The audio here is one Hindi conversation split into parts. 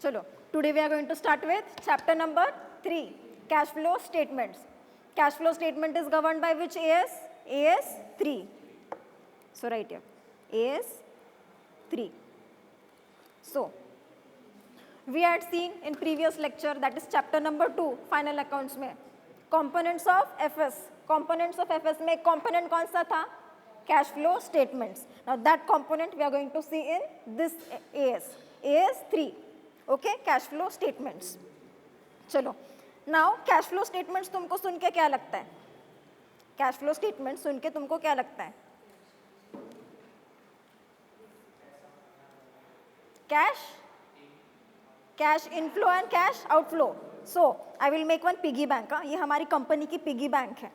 चलो, today we are going to start with chapter number 3, cash flow statements. Cash flow statement is governed by which AS? AS 3. So write here, AS 3. So, we had seen in previous lecture, that is chapter number 2, final accounts में, components of FS. Components of FS में component कौन सा था? Cash flow statements. Now that component we are going to see in this AS 3. Okay, cash flow statements. चलो, now cash flow statements तुमको सुन के क्या लगता है? Cash flow statements सुन के तुमको क्या लगता है? Cash inflow and cash outflow. So I will make one piggy bank. ये हमारी कंपनी की piggy bank है.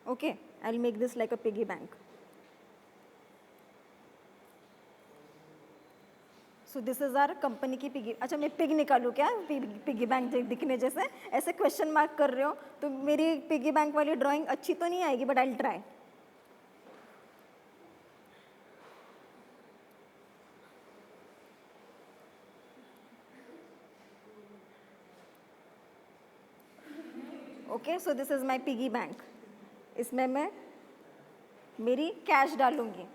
Okay, I will make this like a piggy bank. So this is our company की piggy. अच्छा, मैं pig निकालूँ क्या? Piggy bank दिखने जैसे ऐसे question mark कर रहे हो तो मेरी piggy bank वाली drawing अच्छी तो नहीं आएगी, but I'll try. Okay, so this is my piggy bank. इसमें मैं मेरी कैश डालूंगी.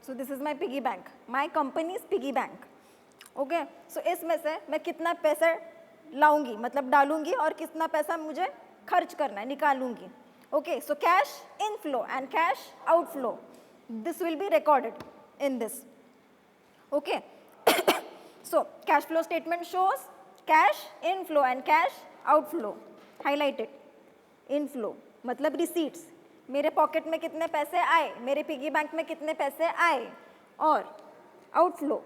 So this is my piggy bank. My company's piggy bank. Okay, so इसमें से मैं कितना पैसा लाऊंगी, मतलब डालूंगी, और कितना पैसा मुझे खर्च करना है, निकालूंगी. Okay, so cash inflow and cash outflow, this will be recorded in this. Okay, so cash flow statement shows cash inflow and cash outflow. Highlight it. Inflow मतलब receipts, मेरे पॉकेट में कितने पैसे आए, मेरे पिगी बैंक में कितने पैसे आए, और आउटफ्लो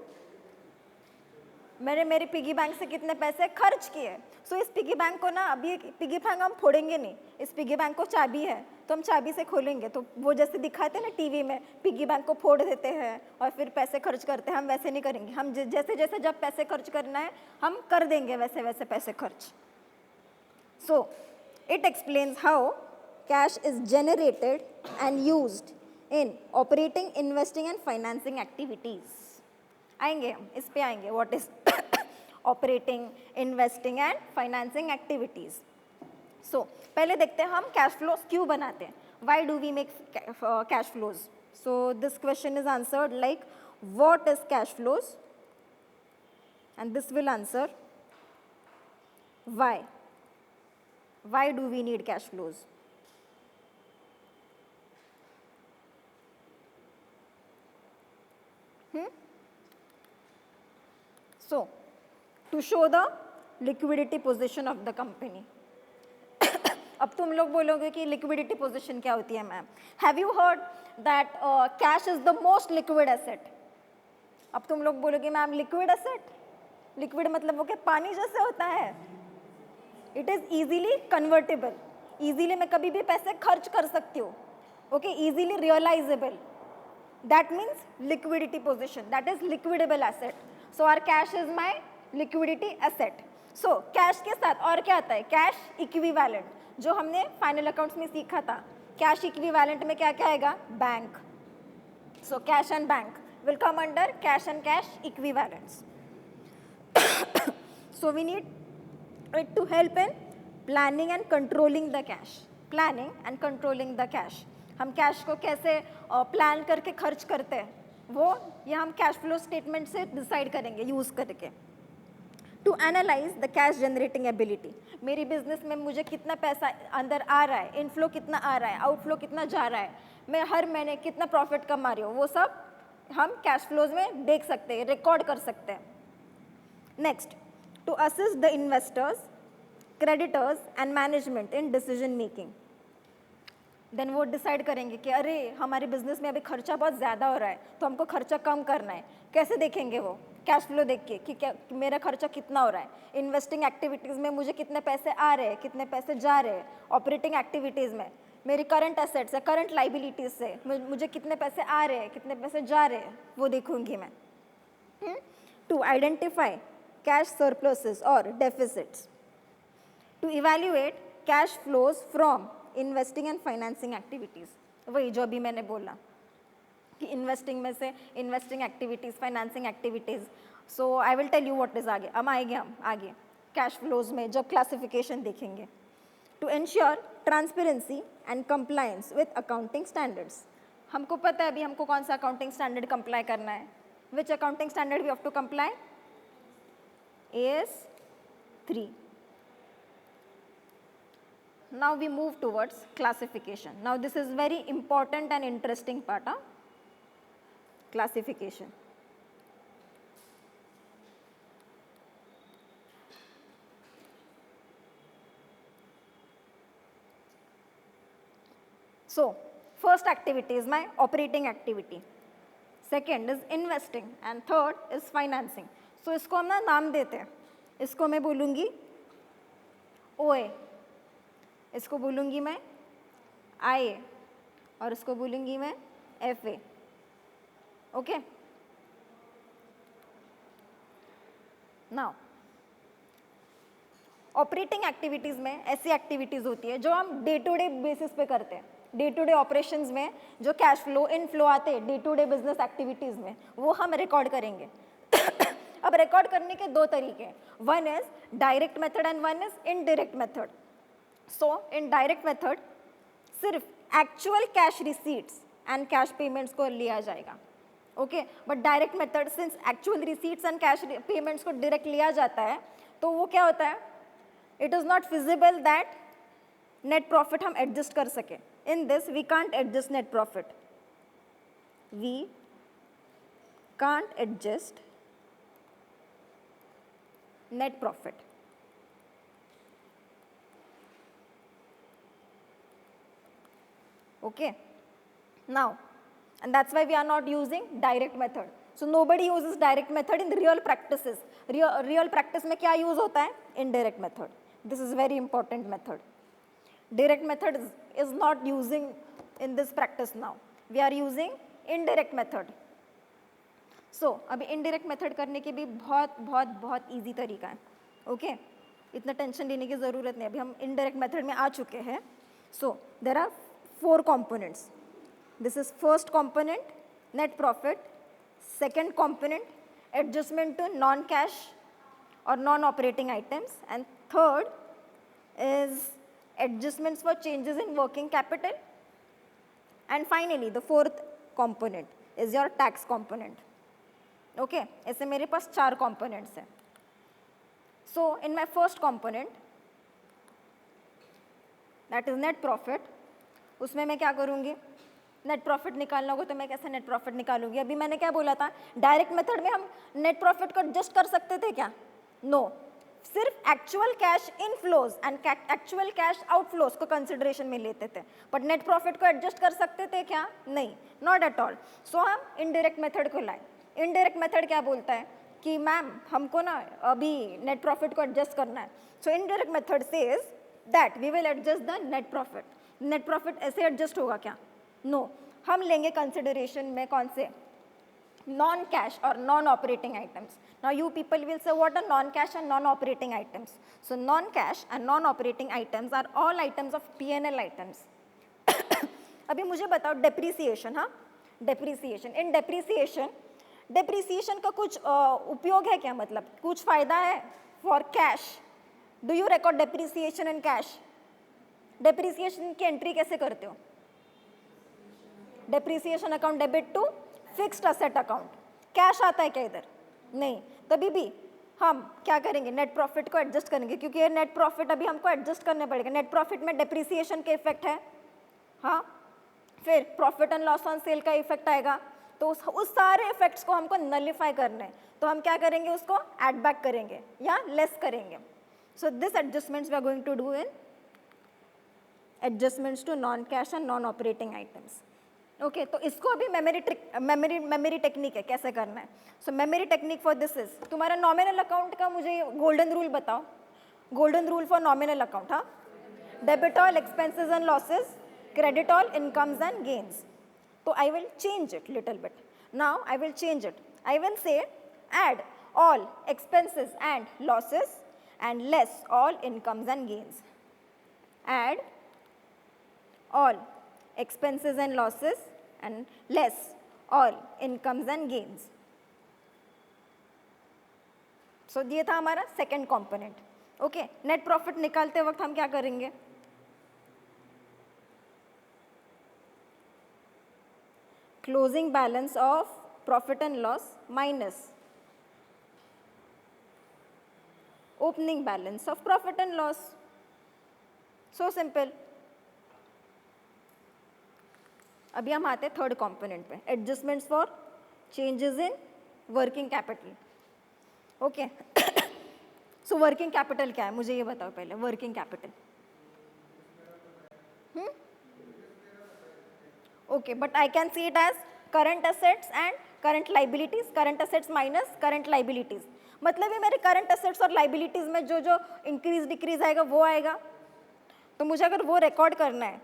मैंने मेरे पिगी बैंक से कितने पैसे खर्च किए. सो इस पिगी बैंक को ना, अभी पिगी बैंक हम फोड़ेंगे नहीं, इस पिगी बैंक को चाबी है तो हम चाबी से खोलेंगे. तो वो जैसे दिखाते हैं ना टीवी में, पिगी बैंक को फोड़ देते हैं और फिर पैसे खर्च करते हैं, हम वैसे नहीं करेंगे. हम जैसे जैसे जब पैसे खर्च करना है हम कर देंगे वैसे वैसे पैसे खर्च. So it explains how cash is generated and used in operating, investing and financing activities. आएंगे हम इस पे आएंगे, what is operating, investing and financing activities. So पहले देखते हैं हम cash flows क्यों बनाते हैं. Why do we make cash flows? So this question is answered like what is cash flows, and this will answer why. Why do we need cash flows? So, to show the liquidity position of the company. अब तुम लोग बोलोगे कि liquidity position क्या होती है ma'am? Have you heard that cash is the most liquid asset? अब तुम लोग बोलोगे मैम liquid asset? Liquid मतलब वो क्या पानी जैसे होता है? It is easily convertible. Easily मैं कभी भी पैसे खर्च कर सकती हूँ. Okay, easily realizable. That means liquidity position. That is liquidable asset. So our cash is my liquidity asset. So cash के साथ और क्या आता है? Cash equivalent, जो हमने final accounts में सीखा था. Cash equivalent में क्या क्या आएगा? Bank. So cash and bank will come under cash and cash equivalents. So we need it to help in planning and controlling the cash. Planning and controlling the cash. हम कैश को कैसे प्लान करके खर्च करते हैं वो ये हम कैश फ्लो स्टेटमेंट से डिसाइड करेंगे यूज़ करके. To analyse the cash generating ability, मेरी बिजनेस में मुझे कितना पैसा अंदर आ रहा है, इनफ्लो कितना आ रहा है, आउटफ्लो कितना जा रहा है, मैं हर महीने कितना प्रॉफिट कमा रही हूँ, वो सब हम कैश फ्लोज में देख सकते हैं, रिकॉर्ड कर सकते हैं. Next, to assist the investors, creditors and management in decision making. Then वो डिसाइड करेंगे कि अरे हमारे बिजनेस में अभी खर्चा बहुत ज़्यादा हो रहा है तो हमको खर्चा कम करना है. कैसे देखेंगे वो? कैश फ्लो देख के कि क्या मेरा खर्चा कितना हो रहा है, इन्वेस्टिंग एक्टिविटीज़ में मुझे कितने पैसे आ रहे हैं, कितने पैसे जा रहे हैं, ऑपरेटिंग एक्टिविटीज़ में मेरी करंट एसेट्स है, करंट लाइबिलिटीज़ से मुझे कितने पैसे आ रहे हैं, कितने पैसे जा रहे हैं, वो देखूंगी मैं. To identify cash surpluses or deficits. To evaluate cash flows from investing and financing activities. वही जो अभी मैंने बोला कि इन्वेस्टिंग में से investing activities, financing activities. So I will tell you what is आगे. हम आएंगे हम आगे कैश फ्लोज में जब क्लासिफिकेशन देखेंगे. To ensure transparency and compliance with accounting standards. हमको पता है अभी हमको कौन सा अकाउंटिंग स्टैंडर्ड कंप्लाई करना है. Which accounting standard we have to comply? AS 3. Now we move towards classification. Now this is very important and interesting part, classification. So first activity is my operating activity, second is investing and third is financing. So इसको हम ना नाम देते हैं. इसको मैं बोलूँगी OA, इसको बोलूँगी मैं IA और इसको बोलूँगी मैं FA. Okay. Now operating activities में ऐसी एक्टिविटीज़ होती है जो हम डे टू डे बेसिस पे करते हैं. डे टू डे ऑपरेशंस में जो कैश फ्लो इनफ्लो आते हैं day to day business activities में वो हम रिकॉर्ड करेंगे. अब रिकॉर्ड करने के दो तरीके हैं. One is direct method and one is indirect method. So in direct method सिर्फ actual cash receipts and cash payments को लिया जाएगा. Okay. But direct method since actual receipts and cash payments को डायरेक्ट लिया जाता है तो वो क्या होता है, it is not feasible that net profit हम एडजस्ट कर सके. In this we can't adjust net profit. We can't adjust net profit. Okay. Now, and that's why we are not using direct method. So nobody uses direct method in the real practices. Real practice में क्या use होता है? Indirect method. This is very important method. Direct method is not using in this practice now. We are using indirect method. सो अभी इनडायरेक्ट मेथड करने के भी बहुत बहुत बहुत ईजी तरीका है. ओके. इतना टेंशन लेने की ज़रूरत नहीं. अभी हम इनडायरेक्ट मेथड में आ चुके हैं. So there are 4 components. This is first component net profit, second component adjustment to non cash और non operating items and third is adjustments for changes in working capital and finally the fourth component is your tax component. Okay. ऐसे मेरे पास 4 कंपोनेंट्स हैं. So in my first component that is net profit, उसमें मैं क्या करूँगी, नेट प्रॉफिट निकालना होगा तो मैं कैसे नेट प्रॉफिट निकालूंगी. अभी मैंने क्या बोला था, डायरेक्ट मेथड में हम नेट प्रॉफिट को एडजस्ट कर सकते थे क्या? नो. सिर्फ actual cash inflows and actual cash outflows को कंसिडरेशन में लेते थे. बट नेट प्रॉफिट को एडजस्ट कर सकते थे क्या? नहीं, नॉट एट ऑल. सो हम इनडायरेक्ट मेथड को लाए. इनडायरेक्ट मेथड क्या बोलता है कि मैम हमको ना अभी नेट प्रॉफिट को एडजस्ट करना है. So indirect method says that we will adjust the net profit. Net profit ऐसे एडजस्ट होगा क्या? नो. हम लेंगे कंसिडरेशन में कौन से? नॉन कैश और non operating items. Now you people will say what are non cash and non operating items. So non cash and non operating items are all items of P&L items. अभी मुझे बताओ डेप्रीसिएशन. हाँ, डेप्रीसिएशन. इन डेप्रीसिएशन का कुछ उपयोग है क्या, मतलब कुछ फ़ायदा है for cash? Do you record depreciation in cash? Depreciation की एंट्री कैसे करते हो? Depreciation account debit to fixed asset account. Cash आता है क्या इधर? नहीं. तभी भी हम क्या करेंगे, नेट प्रॉफिट को एडजस्ट करेंगे क्योंकि ये नेट प्रॉफिट अभी हमको एडजस्ट करने पड़ेगा. नेट प्रॉफिट में डेप्रीसिएशन के इफेक्ट है. हाँ, फिर profit and loss on cell का इफेक्ट आएगा. तो उस सारे इफेक्ट्स को हमको नलिफाई करना है तो हम क्या करेंगे, उसको एड बैक करेंगे या लेस करेंगे. So this adjustments we are going to do in adjustments to non cash and non operating items. Okay. तो इसको अभी मेमोरी टेक्निक है कैसे करना है. So memory technique for this is, तुम्हारा नॉमिनल अकाउंट का मुझे गोल्डन रूल बताओ. Golden rule for nominal account. हाँ, debit all expenses and losses, credit all incomes and gains. So I will change it little bit. Now I will change it. I will say add all expenses and losses and less all incomes and gains. Add all expenses and losses and less all incomes and gains. So ये था हमारा second component. Okay, net profit निकालते वक्त हम क्या करेंगे? Closing balance of profit and loss minus opening balance of profit and loss. So simple. अभी हम आते हैं थर्ड कंपोनेंट पे, adjustments for changes in working capital. Okay, so working capital क्या है मुझे ये बताओ पहले. Working capital, okay, but I can see it as current assets and current liabilities. Current assets minus current liabilities, मतलब ये मेरे करंट एसेट्स और लाइबिलिटीज में जो जो इंक्रीज डिक्रीज आएगा वो आएगा. तो मुझे अगर वो रिकॉर्ड करना है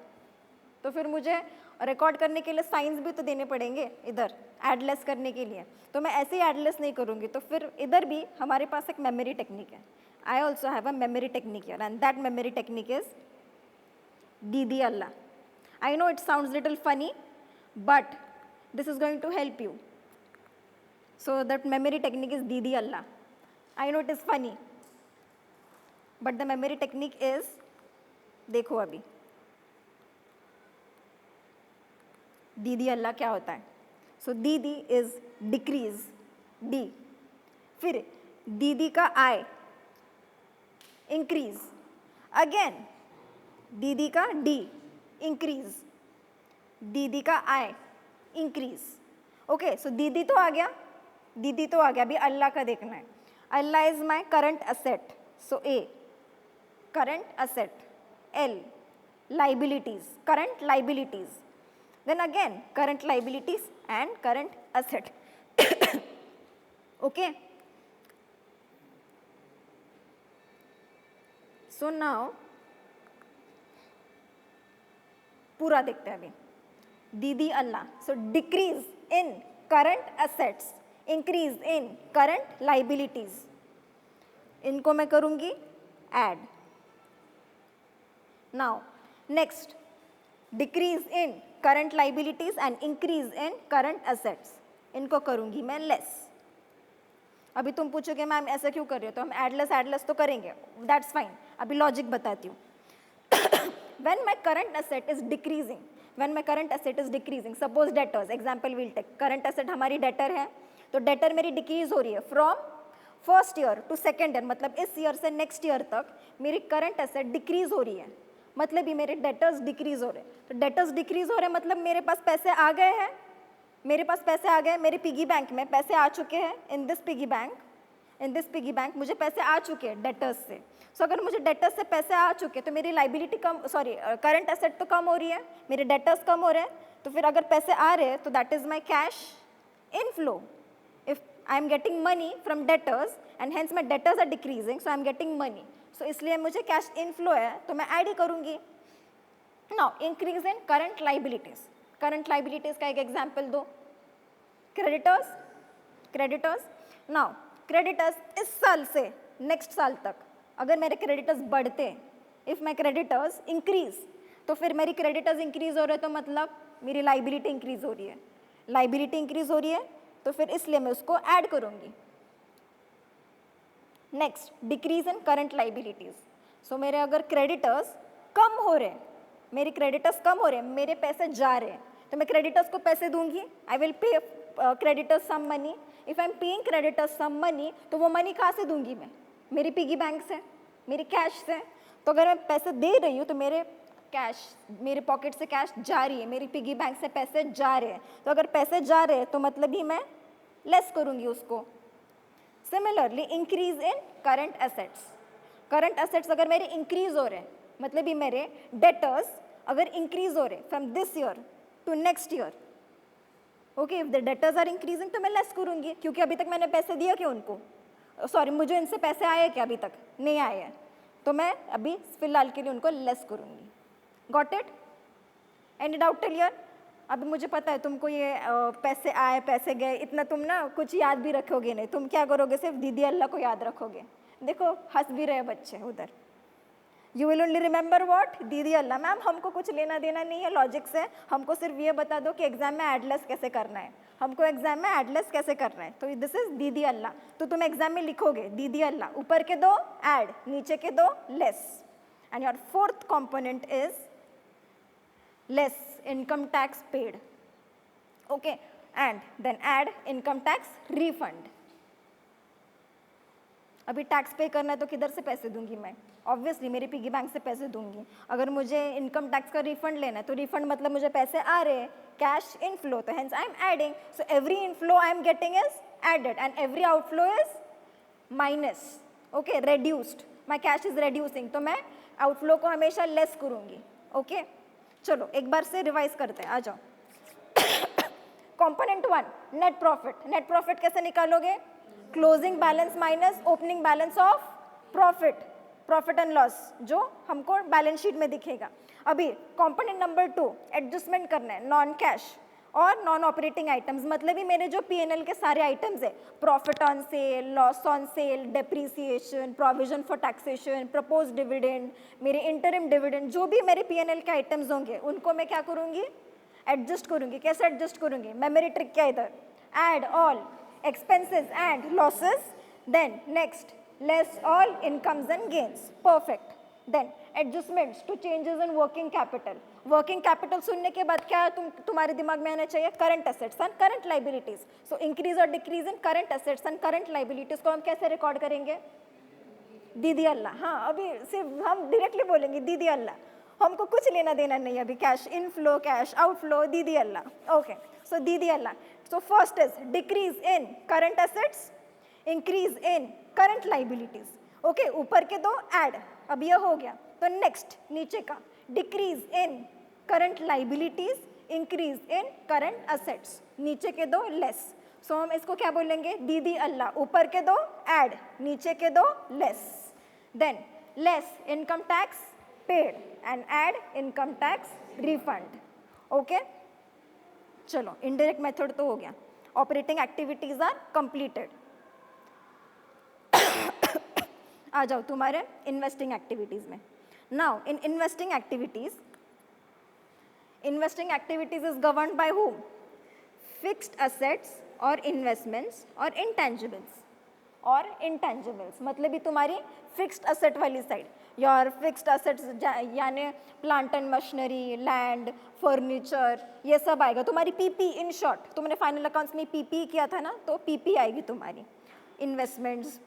तो फिर मुझे रिकॉर्ड करने के लिए साइंस भी तो देने पड़ेंगे इधर एडलेस करने के लिए. तो मैं ऐसे ही एडलेस नहीं करूँगी. तो फिर इधर भी हमारे पास एक मेमोरी टेक्निक है. I also have a memory technique here and that memory technique is दीदी अल्लाह. I know it sounds little funny, but this is going to help you. So that memory technique is Didi Allah. I know it is funny, but the memory technique is, देखो अभी दीदी अल्लाह क्या होता है. सो दीदी इज डिक्रीज डी, फिर दीदी का आई इंक्रीज, अगेन दीदी का डी इंक्रीज, दीदी का आई इंक्रीज. ओके, सो दीदी तो आ गया, दीदी तो आ गया. अभी अल्लाह का देखना है. अल्लाह is my current asset. So a current asset, एल liabilities, current liabilities, then again current liabilities and current asset. Okay, so now पूरा देखते हैं अभी. दीदी अल्लाह, so decrease in current assets, increase in current liabilities. इनको मैं करूंगी add. Now next, decrease in current liabilities and increase in current assets. इनको करूंगी मैं लेस. अभी तुम पूछोगे मैम ऐसा क्यों कर रहे हो, तो हम एडलेस तो करेंगे, दैट्स फाइन. अभी लॉजिक बताती हूँ. When my current asset is decreasing, suppose debtors, example we'll take. current asset हमारी debtor है, तो debtor मेरी decrease हो रही है from first year to second year, मतलब इस year से next year तक मेरी current asset decrease हो रही है, मतलब ये मेरे debtors decrease हो रहे हैं. तो debtors decrease हो रहे हैं मतलब मेरे पास पैसे आ गए हैं, मेरे पिगी बैंक में पैसे आ चुके हैं. इन दिस पिगी बैंक मुझे पैसे आ चुके हैं डेटर्स से. सो अगर मुझे डेटर्स से पैसे आ चुके तो मेरी लाइबिलिटी करंट एसेट तो कम हो रही है, मेरे डेटर्स कम हो रहे हैं. तो फिर अगर पैसे आ रहे हैं तो that is my cash inflow. If I am getting money from debtors and hence my debtors are decreasing, so I am getting money. So इसलिए मुझे कैश इनफ्लो है तो मैं ऐड ही करूँगी. Now increase in current liabilities. Current liabilities का एक एग्जाम्पल दो. क्रेडिटर्स. नाउ क्रेडिटर्स इस साल से नेक्स्ट साल तक अगर मेरे क्रेडिटर्स बढ़ते, इफ़ माई क्रेडिटर्स इंक्रीज, तो फिर मेरी क्रेडिटर्स इंक्रीज हो रहे तो मतलब मेरी लाइबिलिटी इंक्रीज हो रही है. लाइबिलिटी इंक्रीज हो रही है तो फिर इसलिए मैं उसको ऐड करूँगी. Next, decrease in current liabilities. So मेरे अगर क्रेडिटर्स कम हो रहे हैं, मेरे क्रेडिटर्स कम हो रहे हैं, मेरे पैसे जा रहे हैं, तो मैं क्रेडिटर्स को पैसे दूंगी. I will pay creditors some money. If I am paying creditors some money, तो वो मनी कहाँ से दूंगी मैं? मेरी पिगी बैंक से, मेरी कैश से. तो अगर मैं पैसे दे रही हूँ तो मेरे पॉकेट से कैश जा रही है, मेरी पिगी बैंक से पैसे जा रहे हैं. तो अगर पैसे जा रहे हैं तो मतलब ही मैं लेस करूँगी उसको. Similarly increase in current assets. Current assets अगर मेरे इंक्रीज हो रहे हैं मतलब ही मेरे डेटर्स अगर इंक्रीज हो रहे from this year to next year. Okay, if the debtors are increasing तो मैं लेस करूँगी, क्योंकि अभी तक मैंने पैसे दिया क्यों उनको, सॉरी मुझे इनसे पैसे आए क्या? अभी तक नहीं आए हैं, तो मैं अभी फिलहाल के लिए उनको लेस करूँगी. Got it? Any doubt till here? अब मुझे पता है तुमको ये पैसे आए पैसे गए इतना तुम ना कुछ याद भी रखोगे नहीं, तुम क्या करोगे, सिर्फ दीदी अल्लाह को याद रखोगे। देखो हंस भी रहे बच्चे उधर। You will only remember what, दीदी अल्लाह। मैम हमको कुछ लेना देना नहीं है लॉजिक से, हमको सिर्फ ये बता दो कि एग्जाम में एडलेस कैसे करना है, हमको एग्जाम में एडलेस कैसे करना है, तो दिस इज दीदी अल्लाह। तो तुम एग्जाम में लिखोगे दीदी अल्लाह, ऊपर के दो ऐड, नीचे के दो less, and your fourth component is less income tax paid, okay, and then add income tax refund। अभी टैक्स पे करना है तो किधर से पैसे दूंगी मैं, ऑब्वियसली मेरे पिगी बैंक से पैसे दूंगी। अगर मुझे इनकम टैक्स का रिफंड लेना है तो रिफंड मतलब मुझे पैसे आ रहे हैं, कैश इनफ्लो, तो hence I am adding, so every inflow I am getting is added and every outflow is minus, okay, reduced, my cash is reducing, तो मैं आउटफ्लो को हमेशा लेस करूंगी, ओके। चलो एक बार से रिवाइज करते हैं, आ जाओ। Component 1 net profit, net profit कैसे निकालोगे, closing balance minus opening balance of profit, profit and loss जो हमको बैलेंस शीट में दिखेगा। अभी कंपोनेंट नंबर 2 एडजस्टमेंट करना है, नॉन कैश और नॉन ऑपरेटिंग आइटम्स, मतलब ही मेरे जो P&L के सारे आइटम्स है, profit on sale, loss on cell, depreciation, provision for taxation, propose dividend, मेरे इंटरिम डिविडेंड, जो भी मेरे P&L के आइटम्स होंगे उनको मैं क्या करूँगी, एडजस्ट करूँगी। कैसे एडजस्ट करूँगी, मेमोरी ट्रिक क्या इधर, add all expenses and losses, then next less all incomes and gains, perfect. Then adjustments to changes in working capital, working capital सुनने के बाद क्या तुम्हारे दिमाग में आना चाहिए, current assets and current liabilities. So increase और decrease in current assets and current liabilities को हम कैसे रिकॉर्ड करेंगे, दीदी अल्लाह। हाँ अभी सिर्फ हम डायरेक्टली बोलेंगे दीदी अल्लाह, हमको कुछ लेना देना नहीं अभी, कैश इनफ्लो कैश आउटफ्लो दीदी अल्लाह, ओके। सो दीदी अल्लाह, so first is decrease in current assets, increase in current liabilities, okay, ऊपर के दो ऐड, अब यह हो गया। तो नेक्स्ट नीचे का decrease in current liabilities, increase in current assets, नीचे के दो लेस। सो हम इसको क्या बोलेंगे, दीदी अल्लाह, ऊपर के दो ऐड, नीचे के दो less, than less income tax paid and add income tax refund, okay. चलो इनडायरेक्ट मेथड तो हो गया, ऑपरेटिंग एक्टिविटीज आर कंप्लीटेड। आ जाओ तुम्हारे इन्वेस्टिंग एक्टिविटीज में। Now in investing activities is governed bye whom, fixed assets और इन्वेस्टमेंट्स और इंटेंजिबल्स, मतलब ही तुम्हारी फिक्स्ड असेट वाली साइड, योर फिक्स्ड असेट्स यानी plant and machinery, land, furniture, ये सब आएगा तुम्हारी पीपी। इन शॉर्ट तुमने फाइनल अकाउंट्स में पीपी किया था ना, तो पीपी आएगी तुम्हारी, इन्वेस्टमेंट्स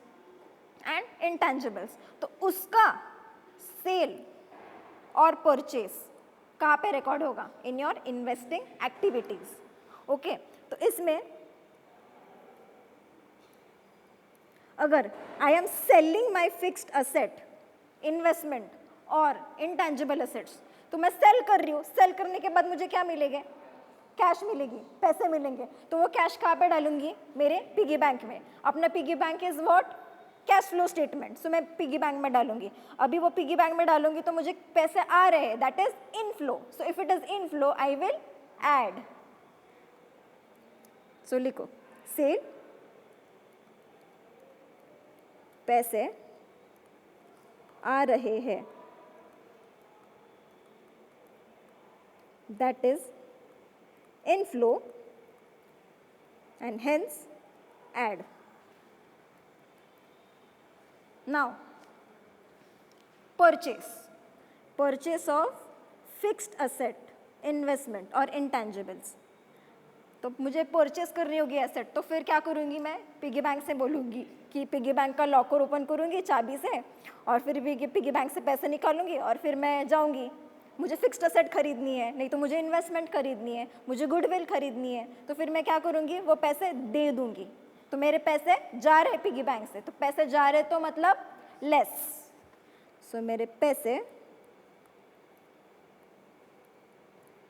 एंड इंटेंजिबल्स। तो उसका सेल और परचेज कहाँ पे रिकॉर्ड होगा, in your investing activities, okay. तो इसमें अगर I am selling my fixed asset, investment और इंटेंजिबल असेट्स, तो मैं सेल कर रही हूँ, सेल करने के बाद मुझे क्या मिलेगा, कैश मिलेगी, पैसे मिलेंगे, तो वो कैश कहाँ पे डालूंगी, मेरे पिगी बैंक में। अपना piggy bank is what, cash flow statement, so मैं पिगी बैंक में डालूंगी। अभी वो पिगी बैंक में डालूंगी तो मुझे पैसे आ रहे हैं, that is inflow. So if it is inflow I will add, so लिखो सेल, पैसे आ रहे हैं, that is inflow and hence add. Now purchase of fixed asset, investment और intangibles। तो मुझे परचेस कर रही होगी एसेट, तो फिर क्या करूँगी मैं, पिगी बैंक से बोलूँगी कि पिगी बैंक का लॉकर ओपन करूँगी चाबी से, और फिर पिगी बैंक से पैसे निकालूंगी और फिर मैं जाऊँगी, मुझे फिक्स्ड असेट खरीदनी है, नहीं तो मुझे इन्वेस्टमेंट खरीदनी है, मुझे गुडविल खरीदनी है, तो फिर मैं क्या करूँगी, वो पैसे दे दूँगी। तो मेरे पैसे जा रहे पिगी बैंक से, तो पैसे जा रहे तो मतलब लेस, सो मेरे पैसे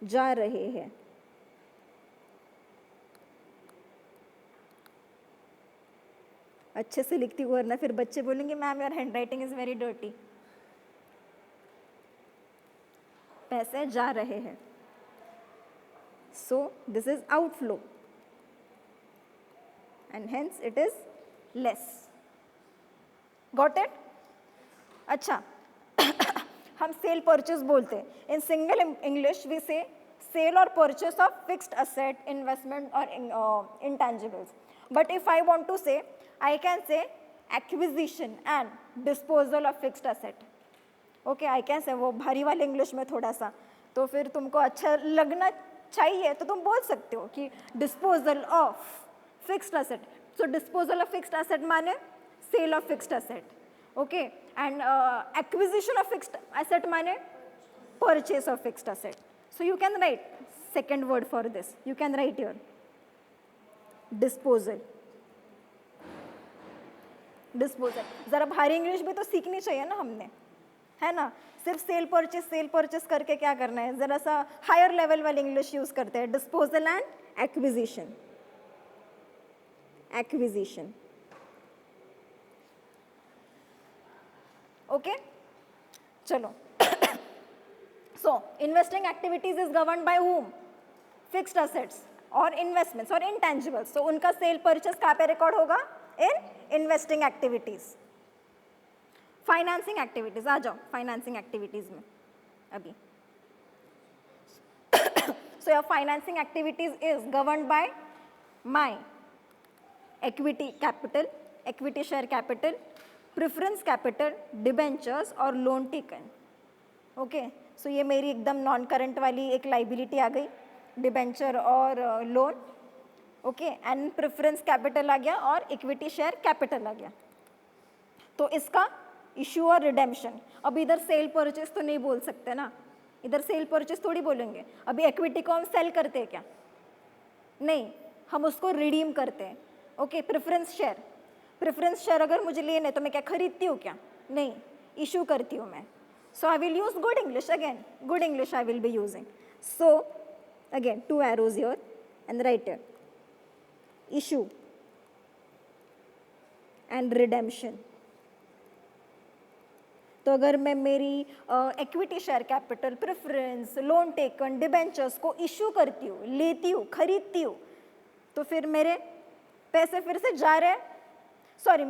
जा रहे हैं, अच्छे से लिखती हूँ वरना फिर बच्चे बोलेंगे ma'am your hand writing is very dirty. पैसे जा रहे हैं, So this is outflow and hence it is less. Got it? अच्छा हम सेल परचेस बोलते हैं. In single English we say sale और purchase of fixed asset, investment और intangibles. But if I want to say, I can say acquisition and disposal of fixed asset. Okay, I can say, वो भारी वाले इंग्लिश में थोड़ा सा, तो फिर तुमको अच्छा लगना चाहिए तो तुम बोल सकते हो कि disposal of fixed asset. So disposal of fixed asset माने sale of fixed asset. Okay, and acquisition of fixed asset माने purchase of fixed asset. So you can write second word for this, you can write your disposal. Disposal जरा भारी इंग्लिश भी तो सीखनी चाहिए ना हमने, है ना. सिर्फ सेल परचेस करके क्या करना है, जरा सा हायर लेवल वाली इंग्लिश यूज करते हैं. Disposal and acquisition. Acquisition. Okay, चलो. So investing activities is govern by whom? Fixed assets और इन्वेस्टमेंट्स और इंटेंजिबल्स. तो उनका सेल परचेस कहाँ पे रिकॉर्ड होगा? In investing activities. Financing activities, आ जाओ फाइनेंसिंग एक्टिविटीज में अभी. So your financing activities is governed by my equity capital, equity share capital, preference capital, debentures और loan taken. ओके, सो ये मेरी एकदम नॉन करंट वाली एक लाइबिलिटी आ गई, डिबेंचर और loan. Okay, and preference capital आ गया और इक्विटी शेयर कैपिटल आ गया. तो इसका इशू और रिडेम्पशन. अब इधर सेल परचेस तो नहीं बोल सकते ना, इधर सेल परचेस थोड़ी बोलेंगे. अभी इक्विटी को हम सेल करते हैं क्या? नहीं, हम उसको रिडीम करते हैं. ओके, प्रेफरेंस शेयर अगर मुझे लेने तो मैं क्या खरीदती हूँ क्या? नहीं, इशू करती हूँ मैं. So I will use good English again, good English I will be using. So अगेन 2 arrows here and write it. Issue and redemption. तो अगर मैं मेरी equity share capital, preference, loan taken, debentures को इशू करती हूँ, लेती हूँ, खरीदती हूँ, तो फिर मेरे पैसे फिर से जा रहे हैं. सॉरी,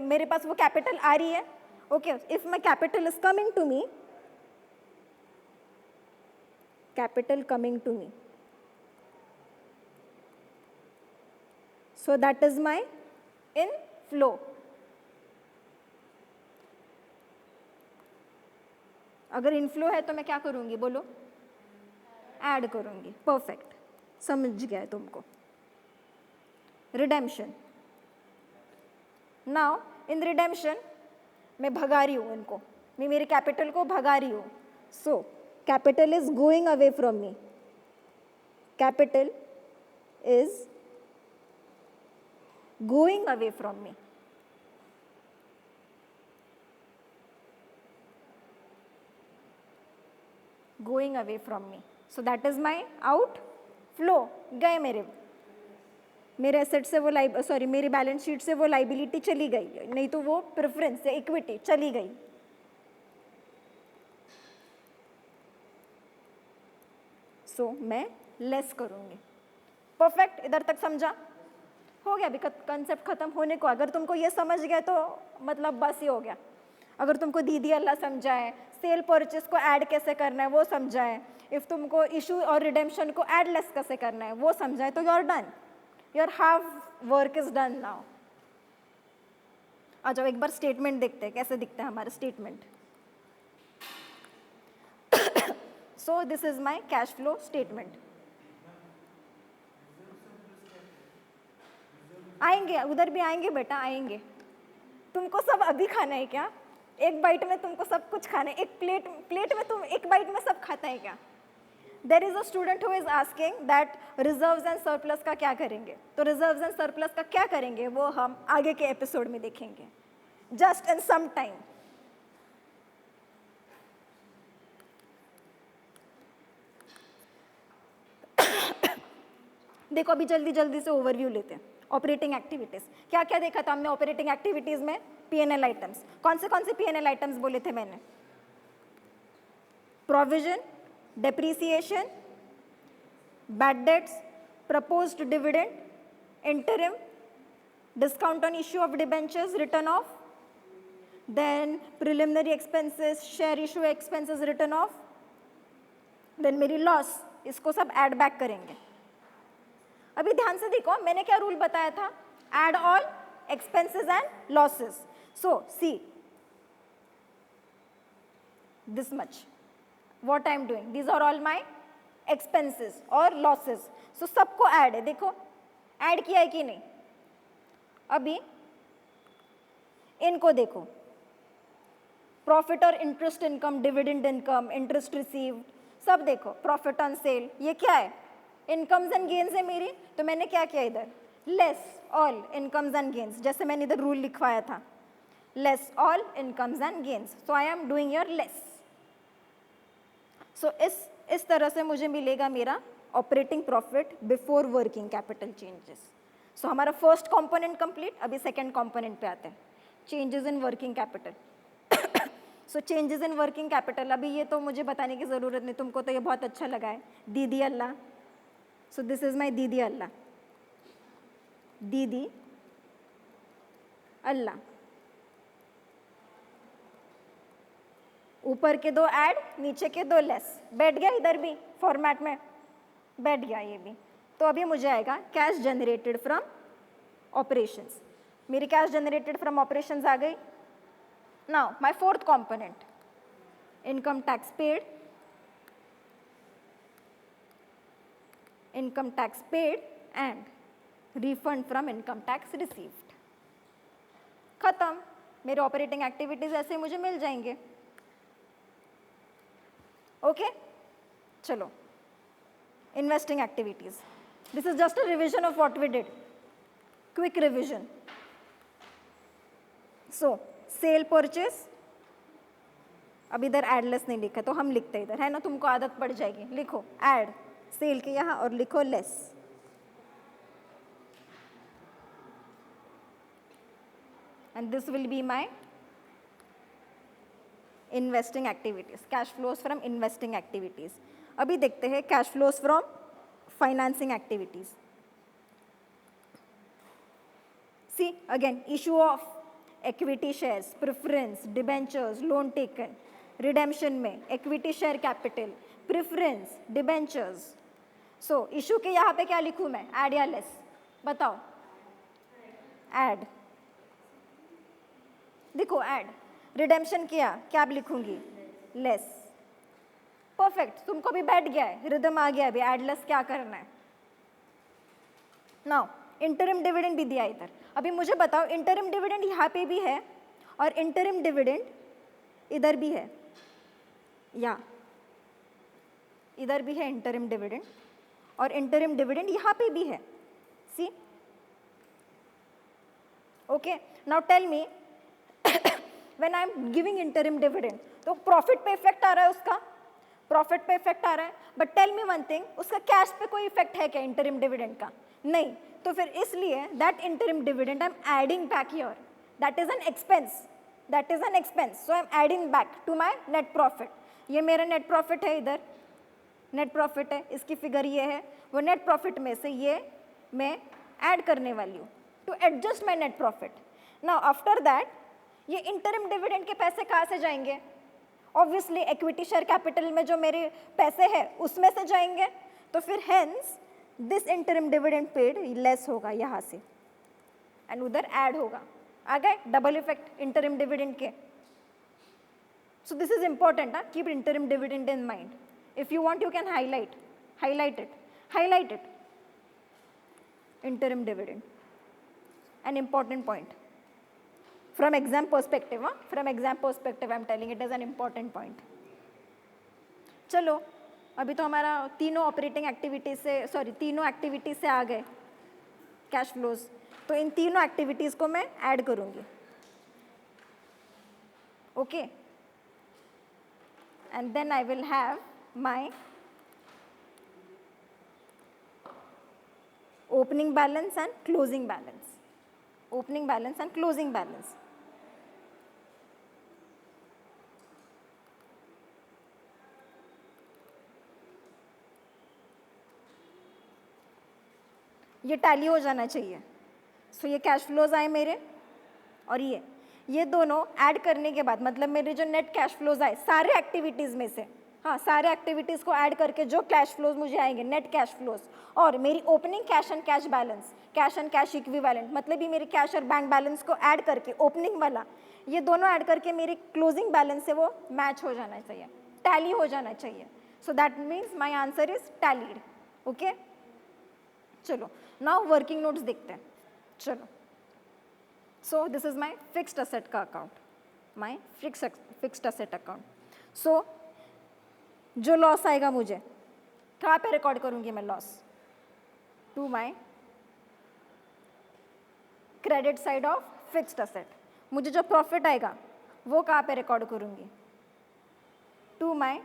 मेरे पास वो कैपिटल आ रही है. Okay, if my capital is coming to me, capital coming to me, so that is my inflow. अगर इनफ्लो है तो मैं क्या करूंगी बोलो? ऐड करूंगी. परफेक्ट, समझ गया तुमको. रिडेम्पशन. नाउ इन रिडेम्पशन मैं भगा रही हूँ इनको, मैं मेरे कैपिटल को भगा रही हूँ. So capital is going away from me. Capital is going away from me. Going away from me. So that is my outflow. गए मेरे एसेट से वो मेरी बैलेंस शीट से वो लाइबिलिटी चली गई, नहीं तो वो प्रेफरेंस से इक्विटी चली गई. सो मैं लेस करूंगी. परफेक्ट, इधर तक समझा? हो गया अभी कंसेप्ट खत्म होने को. अगर तुमको ये समझ गया तो मतलब बस ही हो गया. अगर तुमको दीदी अल्लाह समझाए, सेल परचेस को ऐड कैसे करना है वो समझाए, इफ तुमको इशू और रिडेम्पशन को ऐड लेस कैसे करना है वो समझाए, तो you are done. Your half work is done now. आ जाओ एक बार स्टेटमेंट देखते हैं कैसे दिखता है हमारा statement. So this is my cash flow statement. आएंगे उधर भी आएंगे बेटा, आएंगे. तुमको सब अभी खाना है क्या? एक बाइट में तुमको सब कुछ खाना है? एक प्लेट में तुम एक बाइट में सब खाता है क्या? There is a student who is asking that reserves and surplus का क्या करेंगे. तो रिजर्व्स एंड सरप्लस का क्या करेंगे वो हम आगे के एपिसोड में देखेंगे, जस्ट इन सम टाइम. देखो अभी जल्दी जल्दी से ओवरव्यू लेते हैं. ऑपरेटिंग एक्टिविटीज क्या क्या देखा था हमने ऑपरेटिंग एक्टिविटीज में? PNL items. कौन से पीएनएल आइटम्स बोले थे मैंने? Provision, depreciation, bad debts, proposed dividend, interim, discount on issue of debentures written off, then preliminary expenses, share issue expenses written off, then मेरी लॉस, इसको सब ऐड बैक करेंगे. अभी ध्यान से देखो, मैंने क्या रूल बताया था? Add all expenses and losses. So see this much what I am doing. These are all my expenses or losses. So सबको ऐड है. देखो ऐड किया है कि नहीं? अभी इनको देखो, प्रॉफिट और interest income, dividend income, interest received, सब देखो. प्रॉफिट ऑन सेल, ये क्या है? इनकम्स एंड गेन्स है मेरी. तो मैंने क्या किया इधर? Less all incomes and gains, जैसे मैंने इधर रूल लिखवाया था, less all incomes and gains. So I am doing your less. So इस तरह से मुझे मिलेगा मेरा operating profit before working capital changes. So हमारा फर्स्ट कंपोनेंट कंप्लीट. अभी सेकंड कंपोनेंट पे आते हैं, changes in working capital. So changes in working capital, अभी ये तो मुझे बताने की ज़रूरत नहीं, तुमको तो ये बहुत अच्छा लगा है, दीदी अल्लाह. सो दिस इज़ माई दीदी अल्लाह. दीदी अल्लाह, ऊपर के दो ऐड, नीचे के दो लेस. बैठ गया इधर भी फॉर्मेट में, बैठ गया ये भी. तो अभी मुझे आएगा कैश जनरेटेड फ्रॉम ऑपरेशंस. मेरी कैश जनरेटेड फ्रॉम ऑपरेशंस आ गई. Now my fourth component, income tax paid. Income tax paid and refund from income tax received. खत्म. मेरे ऑपरेटिंग एक्टिविटीज ऐसे मुझे मिल जाएंगे. ओके चलो, investing activities. This is just a revision of what we did, quick revision. So sale purchase, अब इधर एडलेस नहीं लिखा तो हम लिखते इधर, है ना, तुमको आदत पड़ जाएगी. लिखो एड सेल के यहाँ और लिखो less. And this will be my investing activities, cash flows from investing activities. अभी देखते हैं cash flows from financing activities. See again, issue of equity shares, preference, debentures, loan taken, redemption में equity share capital, preference, debentures. So issue के यहाँ पे क्या लिखूँ मैं, add या less? बताओ. add. देखो add. redemption किया, क्या लिखूँगी? less. perfect. तुमको भी बैठ गया है, रिदम आ गया है, अभी add less क्या करना है. now इंटरिम डिविडेंड भी दिया इधर. अभी मुझे बताओ, इंटरिम डिविडेंड यहाँ पे भी है और इंटरिम डिविडेंड इधर भी है, या इधर भी है इंटरिम डिविडेंड और इंटरिम डिविडेंड यहाँ पे भी है. See okay. Now tell me, when I am giving interim dividend तो प्रॉफिट पे इफेक्ट आ रहा है, उसका प्रॉफिट पे इफेक्ट आ रहा है. But tell me one thing, उसका कैश पे कोई इफेक्ट है क्या इंटरिम डिविडेंड का? नहीं. तो फिर इसलिए that interim dividend I am adding back here. That is an expense, that is an expense. So I am adding back to my net profit. ये मेरा नेट प्रॉफिट है, इधर नेट प्रॉफिट है, इसकी फिगर ये है. वो नेट प्रॉफिट में से ये मैं ऐड करने वाली हूँ to adjust my net profit. Now after that ये इंटरिम डिविडेंड के पैसे कहाँ से जाएंगे? ऑब्वियसली इक्विटी शेयर कैपिटल में जो मेरे पैसे हैं उसमें से जाएंगे. तो फिर hence this interim dividend paid less होगा यहाँ से एंड उधर ऐड होगा. आ गए डबल इफेक्ट इंटरिम डिविडेंड के. सो this is important. Keep interim dividend in mind. If you want you can highlight it. Interim dividend an important point from exam perspective. From exam perspective I am telling it as an important point. चलो, अभी तो हमारा तीनों ऑपरेटिंग एक्टिविटीज से, तीनों एक्टिविटीज से आ गए कैश फ्लोज. तो इन तीनों एक्टिविटीज को मैं ऐड करूंगी. Okay. And then I will have my opening balance and closing balance. opening balance and closing balance. ये टैली हो जाना चाहिए। सो ये कैश फ्लोज आए मेरे, और ये दोनों ऐड करने के बाद मतलब मेरे जो नेट कैश फ्लोज आए सारे एक्टिविटीज़ में से, हाँ सारे एक्टिविटीज़ को ऐड करके जो कैश फ्लोज मुझे आएंगे नेट कैश फ्लोज, और मेरी opening cash and cash balance, cash and cash equivalent, मतलब ये मेरी कैश और बैंक बैलेंस को ऐड करके ओपनिंग वाला, ये दोनों ऐड करके मेरी क्लोजिंग बैलेंस से वो मैच हो जाना चाहिए, टैली हो जाना चाहिए। So that means my answer is tallied. Okay, चलो नाउ वर्किंग नोट्स देखते हैं। चलो, so this is my fixed asset का account, my fixed asset account. So जो लॉस आएगा मुझे कहाँ पे रिकॉर्ड करूँगी मैं loss? To my credit side of fixed asset. मुझे जो प्रॉफिट आएगा वो कहाँ पे रिकॉर्ड करूँगी? To my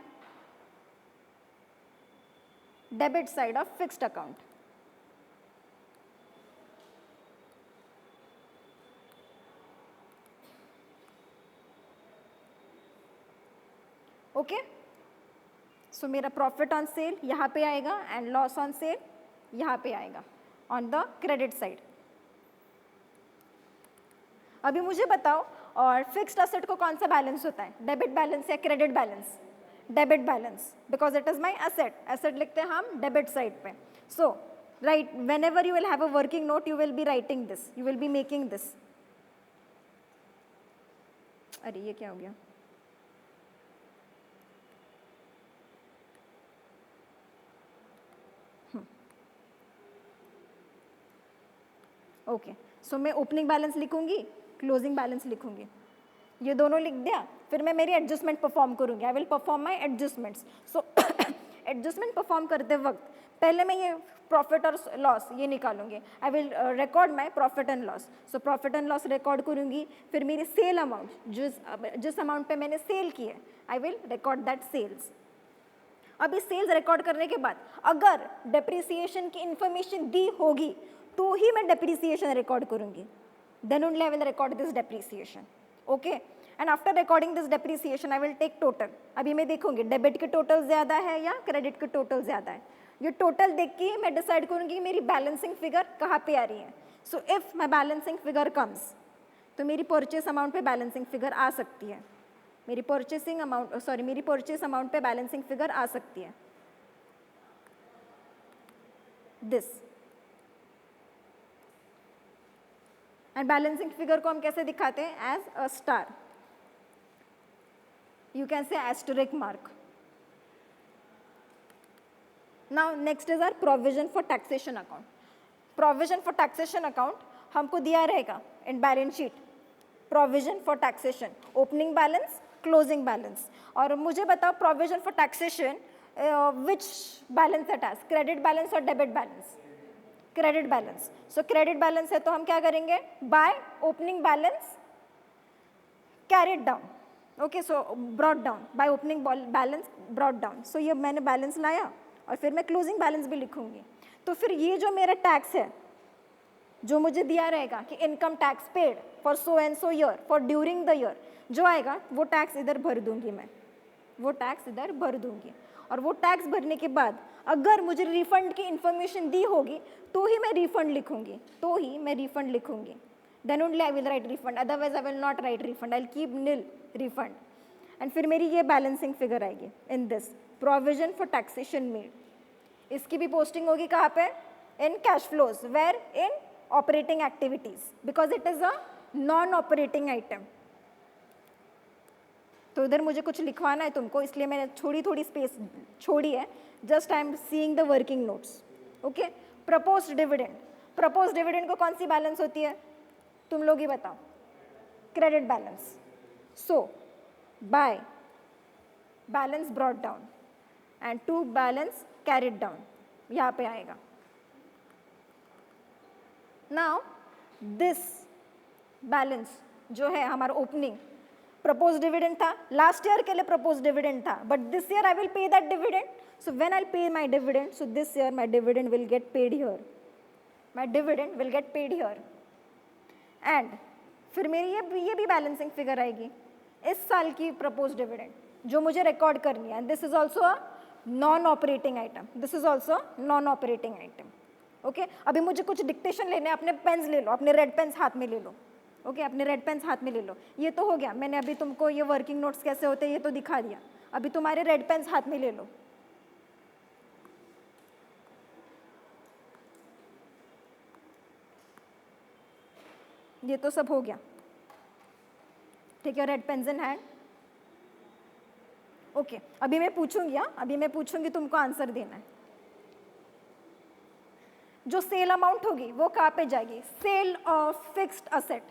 debit side of fixed account. Okay, so मेरा प्रॉफिट ऑन सेल यहाँ पे आएगा एंड लॉस ऑन सेल यहाँ पे आएगा ऑन द क्रेडिट साइड। अभी मुझे बताओ, और फिक्स्ड असेट को कौन सा बैलेंस होता है, डेबिट बैलेंस या credit balance? Debit balance, because it is my asset. Asset लिखते हैं हम डेबिट साइड पे। So right, whenever you will have a working note you will be writing this, you will be making this. अरे ये क्या हो गया? ओके, सो मैं ओपनिंग बैलेंस लिखूंगी, क्लोजिंग बैलेंस लिखूंगी, ये दोनों लिख दिया। फिर मैं मेरी एडजस्टमेंट परफॉर्म करूंगी, I will perform my adjustments. So adjustment perform करते वक्त पहले मैं ये प्रॉफिट और लॉस ये निकालूंगी, I will record my profit and loss. So profit and loss record करूंगी, फिर मेरी सेल अमाउंट जिस अमाउंट पे मैंने सेल की है I will record that sales. अब इस सेल्स रिकॉर्ड करने के बाद अगर डेप्रिसिएशन की इंफॉर्मेशन दी होगी तो ही मैं डेप्रिसिएशन रिकॉर्ड करूंगी, then only I will record this depreciation. Okay, and after recording this depreciation I will take total. अभी मैं देखूंगी डेबिट के टोटल ज़्यादा है या क्रेडिट के टोटल ज़्यादा है, ये टोटल देख के मैं डिसाइड करूंगी मेरी बैलेंसिंग फिगर कहाँ पे आ रही है। So if my balancing figure comes, तो मेरी परचेस अमाउंट पे बैलेंसिंग फिगर आ सकती है, मेरी मेरी परचेस अमाउंट पे बैलेंसिंग फिगर आ सकती है दिस। एंड बैलेंसिंग फिगर को हम कैसे दिखाते हैं? As a star, you can say asterisk mark. Now next is our provision for taxation account. Provision for taxation account हमको दिया रहेगा in balance sheet, provision for taxation, opening balance, closing balance. और मुझे बताओ provision for taxation which balance it has, credit balance और debit balance? Credit balance. So credit balance है तो हम क्या करेंगे? By opening balance carried down. Okay, so brought down, by opening balance brought down. So ये मैंने बैलेंस लाया और फिर मैं क्लोजिंग बैलेंस भी लिखूंगी। तो फिर ये जो मेरा टैक्स है जो मुझे दिया रहेगा कि income tax paid for so and so year for during the year, जो आएगा वो टैक्स इधर भर दूंगी मैं, वो टैक्स इधर भर दूंगी। और वो टैक्स भरने के बाद अगर मुझे रिफंड की इन्फॉर्मेशन दी होगी तो ही मैं रिफंड लिखूंगी, तो ही मैं रिफंड लिखूंगी, then only I will write refund, otherwise I will not write refund, I will keep nil refund. And फिर मेरी ये बैलेंसिंग फिगर आएगी in this provision for taxation made. इसकी भी पोस्टिंग होगी कहाँ पे? In cash flows, where? In operating activities, because it is a non operating item. तो इधर मुझे कुछ लिखवाना है तुमको, इसलिए मैंने थोड़ी स्पेस छोड़ी है, just I am seeing the working notes. Okay, proposed dividend. Proposed dividend को कौन सी बैलेंस होती है तुम लोग ही बताओ? Credit balance. So by balance brought down and to balance carried down, यहाँ पे आएगा। नाउ दिस बैलेंस जो है हमारा ओपनिंग प्रपोज डिविडेंड था, लास्ट ईयर के लिए प्रपोज डिविडेंड था, but this year I will pay that dividend. So when I pay my dividend, so this year my dividend will get paid here, my dividend will get paid here. And फिर मेरी ये भी बैलेंसिंग फिगर आएगी इस साल की प्रपोज डिविडेंड जो मुझे रिकॉर्ड करनी है। This is also a non operating item, this is also non operating item. Okay अभी मुझे कुछ डिक्टेशन लेने, अपने पेन्स ले लो, अपने रेड पेन्स हाथ में ले लो। ओके अपने रेड पेन्स हाथ में ले लो। ये तो हो गया, मैंने अभी तुमको ये वर्किंग नोट्स कैसे होते हैं ये तो दिखा दिया। अभी तुम्हारे रेड पेन्स हाथ में ले लो। ये तो सब हो गया, ठीक है, red pens in hand. Okay अभी मैं पूछूंगी, अभी मैं पूछूंगी, तुमको आंसर देना है। जो सेल अमाउंट होगी वो कहाँ पे जाएगी? Sale of fixed asset,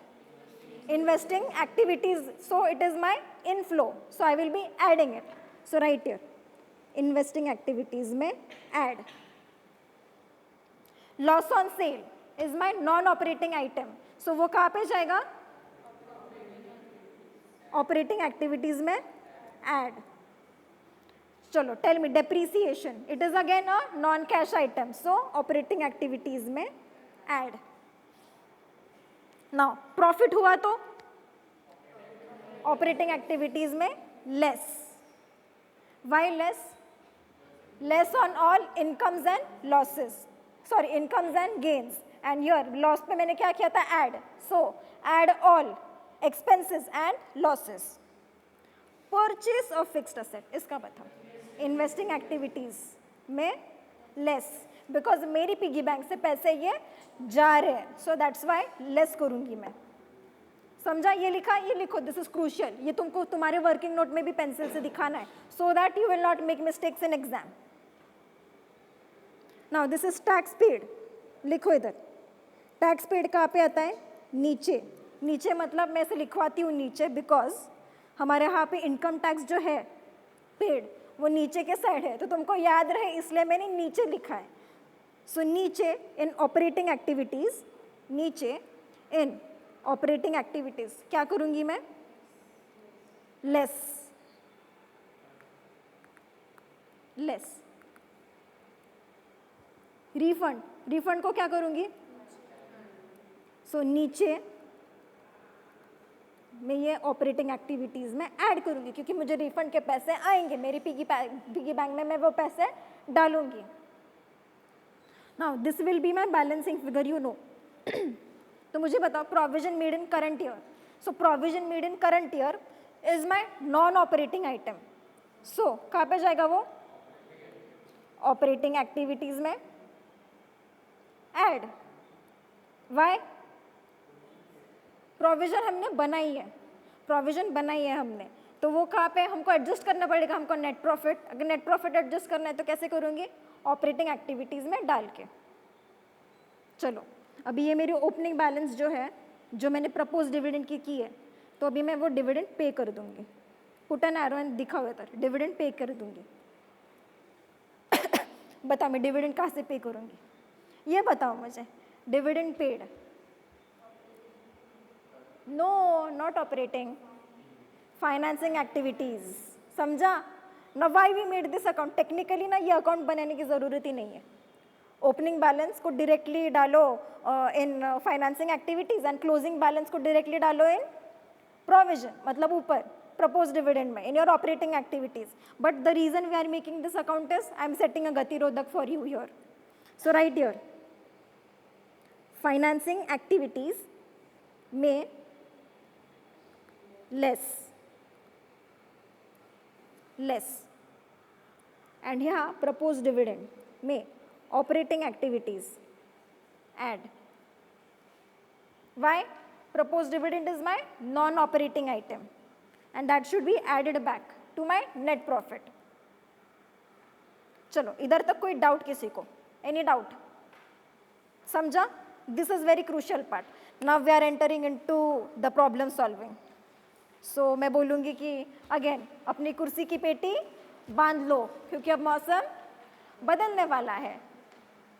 investing activities, so it is my inflow, so I will be adding it, so right here investing activities में add. Loss on sale is my non operating item, so वो कहाँ पे जाएगा? operating activities में add. चलो tell me depreciation, it is again a non cash item, so operating activities में add. नाउ प्रॉफिट हुआ तो ऑपरेटिंग एक्टिविटीज में less. Why less? Less on all incomes and losses, sorry incomes and gains, and your loss पे मैंने क्या किया था? Add, so add all expenses and losses. Purchase of fixed asset, इसका बताओ। इन्वेस्टिंग एक्टिविटीज में लेस, बिकॉज मेरी पिगी बैंक से पैसे ये जा रहे हैं, सो दैट्स वाई लेस करूंगी मैं। समझा? ये लिखा, ये लिखो, दिस इज क्रूशियल, ये तुमको तुम्हारे वर्किंग नोट में भी पेंसिल से दिखाना है, so that you will not make mistakes in exam. Now this is tax paid, लिखो इधर। टैक्स पेड कहाँ पे आता है? नीचे। नीचे मतलब मैं इसे लिखवाती हूँ नीचे, बिकॉज हमारे यहाँ पे इनकम टैक्स जो है पेड वो नीचे के साइड है, तो तुमको याद रहे इसलिए मैंने नीचे लिखा है। सो नीचे इन ऑपरेटिंग एक्टिविटीज, नीचे इन ऑपरेटिंग एक्टिविटीज क्या करूंगी मैं? Less, less. रिफंड, रिफंड को क्या करूंगी? सो नीचे मैं ये ऑपरेटिंग एक्टिविटीज में ऐड करूंगी, क्योंकि मुझे रिफंड के पैसे आएंगे, मेरी पिगी बैंक में मैं वो पैसे डालूंगी। Now this will be my balancing figure, you know. तो मुझे बताओ provision made in current year, so provision made in current year is my non operating item, so कहाँ पे जाएगा वो? ऑपरेटिंग एक्टिविटीज में ऐड। वाई? प्रोविजन हमने बनाई है, प्रोविजन बनाई है हमने, तो वो कहाँ पे हमको एडजस्ट करना पड़ेगा? हमको नेट प्रॉफिट, अगर नेट प्रॉफिट एडजस्ट करना है तो कैसे करूँगी? ऑपरेटिंग एक्टिविटीज़ में डाल के। चलो अभी ये मेरी ओपनिंग बैलेंस जो है, जो मैंने प्रपोज डिविडेंड की है, तो अभी मैं वो डिविडेंड पे कर दूंगी। पुट एन एरो एंड दिखा हुआ था, डिविडेंड पे कर दूंगी। बताओ मैं डिविडेंड कहाँ से पे करूँगी? ये बताओ मुझे। Dividend paid, no not operating, financing activities. समझा ना? Why we made this account? Technically ना ये अकाउंट बनाने की ज़रूरत ही नहीं है। ओपनिंग बैलेंस को डायरेक्टली डालो in financing activities and closing balance को डायरेक्टली डालो इन प्रोविजन, मतलब ऊपर प्रपोज डिविडेंड में in your operating activities. But the reason we are making this account is I am setting a गतिरोधक for you here, so right here financing activities में लेस एंड यहाँ प्रपोज डिविडेंड में operating activities add. Why? Propose dividend is my non operating item and that should be added back to my net profit. चलो इधर तक कोई डाउट किसी को? Any doubt? समझा? This is very crucial part. Now we are entering into the problem solving. So मैं बोलूँगी कि अगेन अपनी कुर्सी की पेटी बांध लो, क्योंकि अब मौसम बदलने वाला है,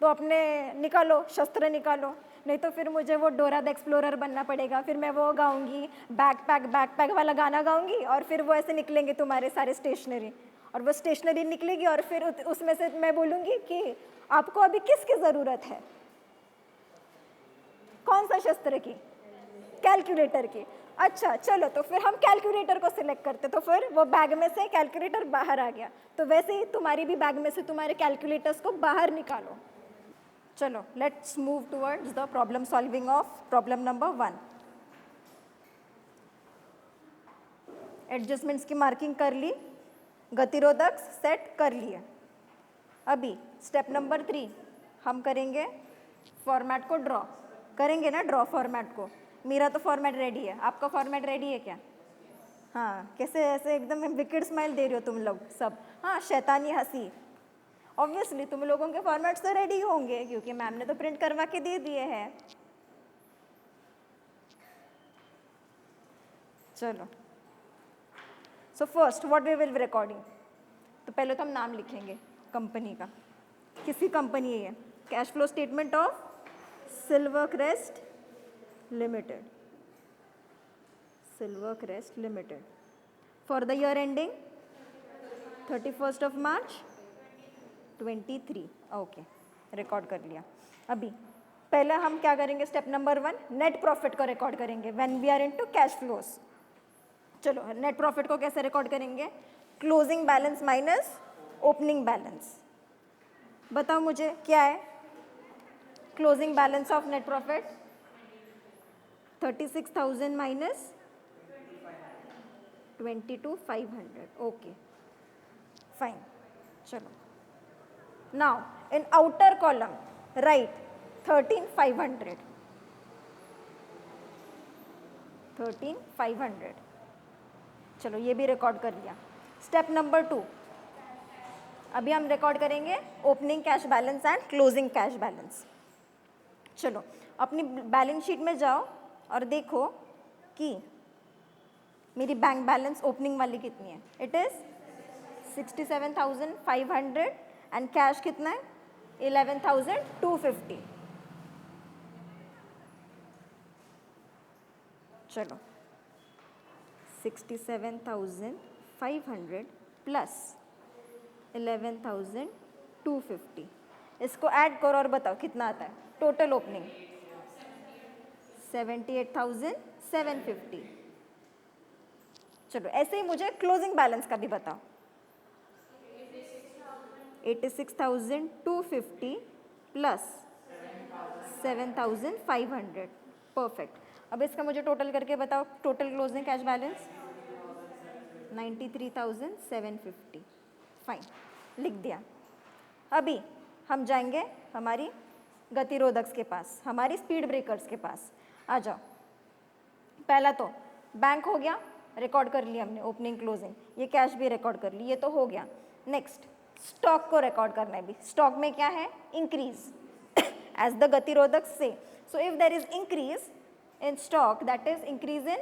तो अपने निकालो, शस्त्र निकालो, नहीं तो फिर मुझे वो डोरा द एक्सप्लोरर बनना पड़ेगा। फिर मैं वो गाऊंगी, बैकपैक वाला गाना गाऊंगी, और फिर वो ऐसे निकलेंगे तुम्हारे सारे स्टेशनरी, और वो स्टेशनरी निकलेगी, और फिर उसमें से मैं बोलूँगी कि आपको अभी किसकी ज़रूरत है? कौन सा शस्त्र की? कैलकुलेटर की। अच्छा चलो, तो फिर हम कैलकुलेटर को सिलेक्ट करते, तो फिर वो बैग में से कैलकुलेटर बाहर आ गया। तो वैसे ही तुम्हारी भी बैग में से तुम्हारे कैलकुलेटर्स को बाहर निकालो। चलो let's move towards the problem solving of problem number 1। Adjustments की मार्किंग कर ली, गतिरोधक सेट कर लिए। अभी स्टेप नंबर 3 हम करेंगे फॉर्मेट को ड्रॉ करेंगे ना, ड्रॉ फॉर्मेट को। मेरा तो फॉर्मेट रेडी है, आपका फॉर्मेट रेडी है क्या? हाँ, कैसे ऐसे एकदम विकेट स्माइल दे रहे हो तुम लोग सब। हाँ, शैतानी हंसी। ऑब्वियसली तुम लोगों के फॉर्मेट्स तो रेडी होंगे क्योंकि मैम ने तो प्रिंट करवा के दे दिए हैं। चलो, so first what we will recording. तो पहले तो हम नाम लिखेंगे कंपनी का, किसी कंपनी है ये। Cash flow statement of Silvercrest Limited, Silvercrest Limited for the year ending 31st of March 23। Okay, record कर लिया। अभी पहले हम क्या करेंगे, स्टेप नंबर 1 नेट प्रॉफिट को रिकॉर्ड करेंगे when we are into cash flows. चलो, नेट प्रॉफिट को कैसे रिकॉर्ड करेंगे? Closing balance minus opening balance. बताओ मुझे क्या है closing balance of net profit? 36,000 minus 22,500। Okay fine. चलो, now in outer column right 13,500, 13,500। चलो, ये भी रिकॉर्ड कर लिया। स्टेप नंबर 2 अभी हम रिकॉर्ड करेंगे opening cash balance and closing cash balance. चलो, अपनी बैलेंस शीट में जाओ और देखो कि मेरी बैंक बैलेंस ओपनिंग वाली कितनी है। इट इज़ 67,500 एंड कैश कितना है? 11,250। चलो, 67,500 प्लस 11,250, इसको ऐड करो और बताओ कितना आता है टोटल ओपनिंग। 78,750। चलो, ऐसे ही मुझे क्लोजिंग बैलेंस का भी बताओ। 86,250 प्लस 7,500। परफेक्ट। अब इसका मुझे टोटल करके बताओ, total closing cash balance 93,750। Fine, लिख दिया। अभी हम जाएंगे हमारी गतिरोधक के पास, हमारी स्पीड ब्रेकर्स के पास। आ जाओ। पहला तो बैंक हो गया, रिकॉर्ड कर लिया हमने ओपनिंग क्लोजिंग। ये कैश भी रिकॉर्ड कर ली, ये तो हो गया। नेक्स्ट स्टॉक को रिकॉर्ड करना है भी। स्टॉक में क्या है? इंक्रीज एज द गतिरोधक से। So if there is increase in stock, that is increase in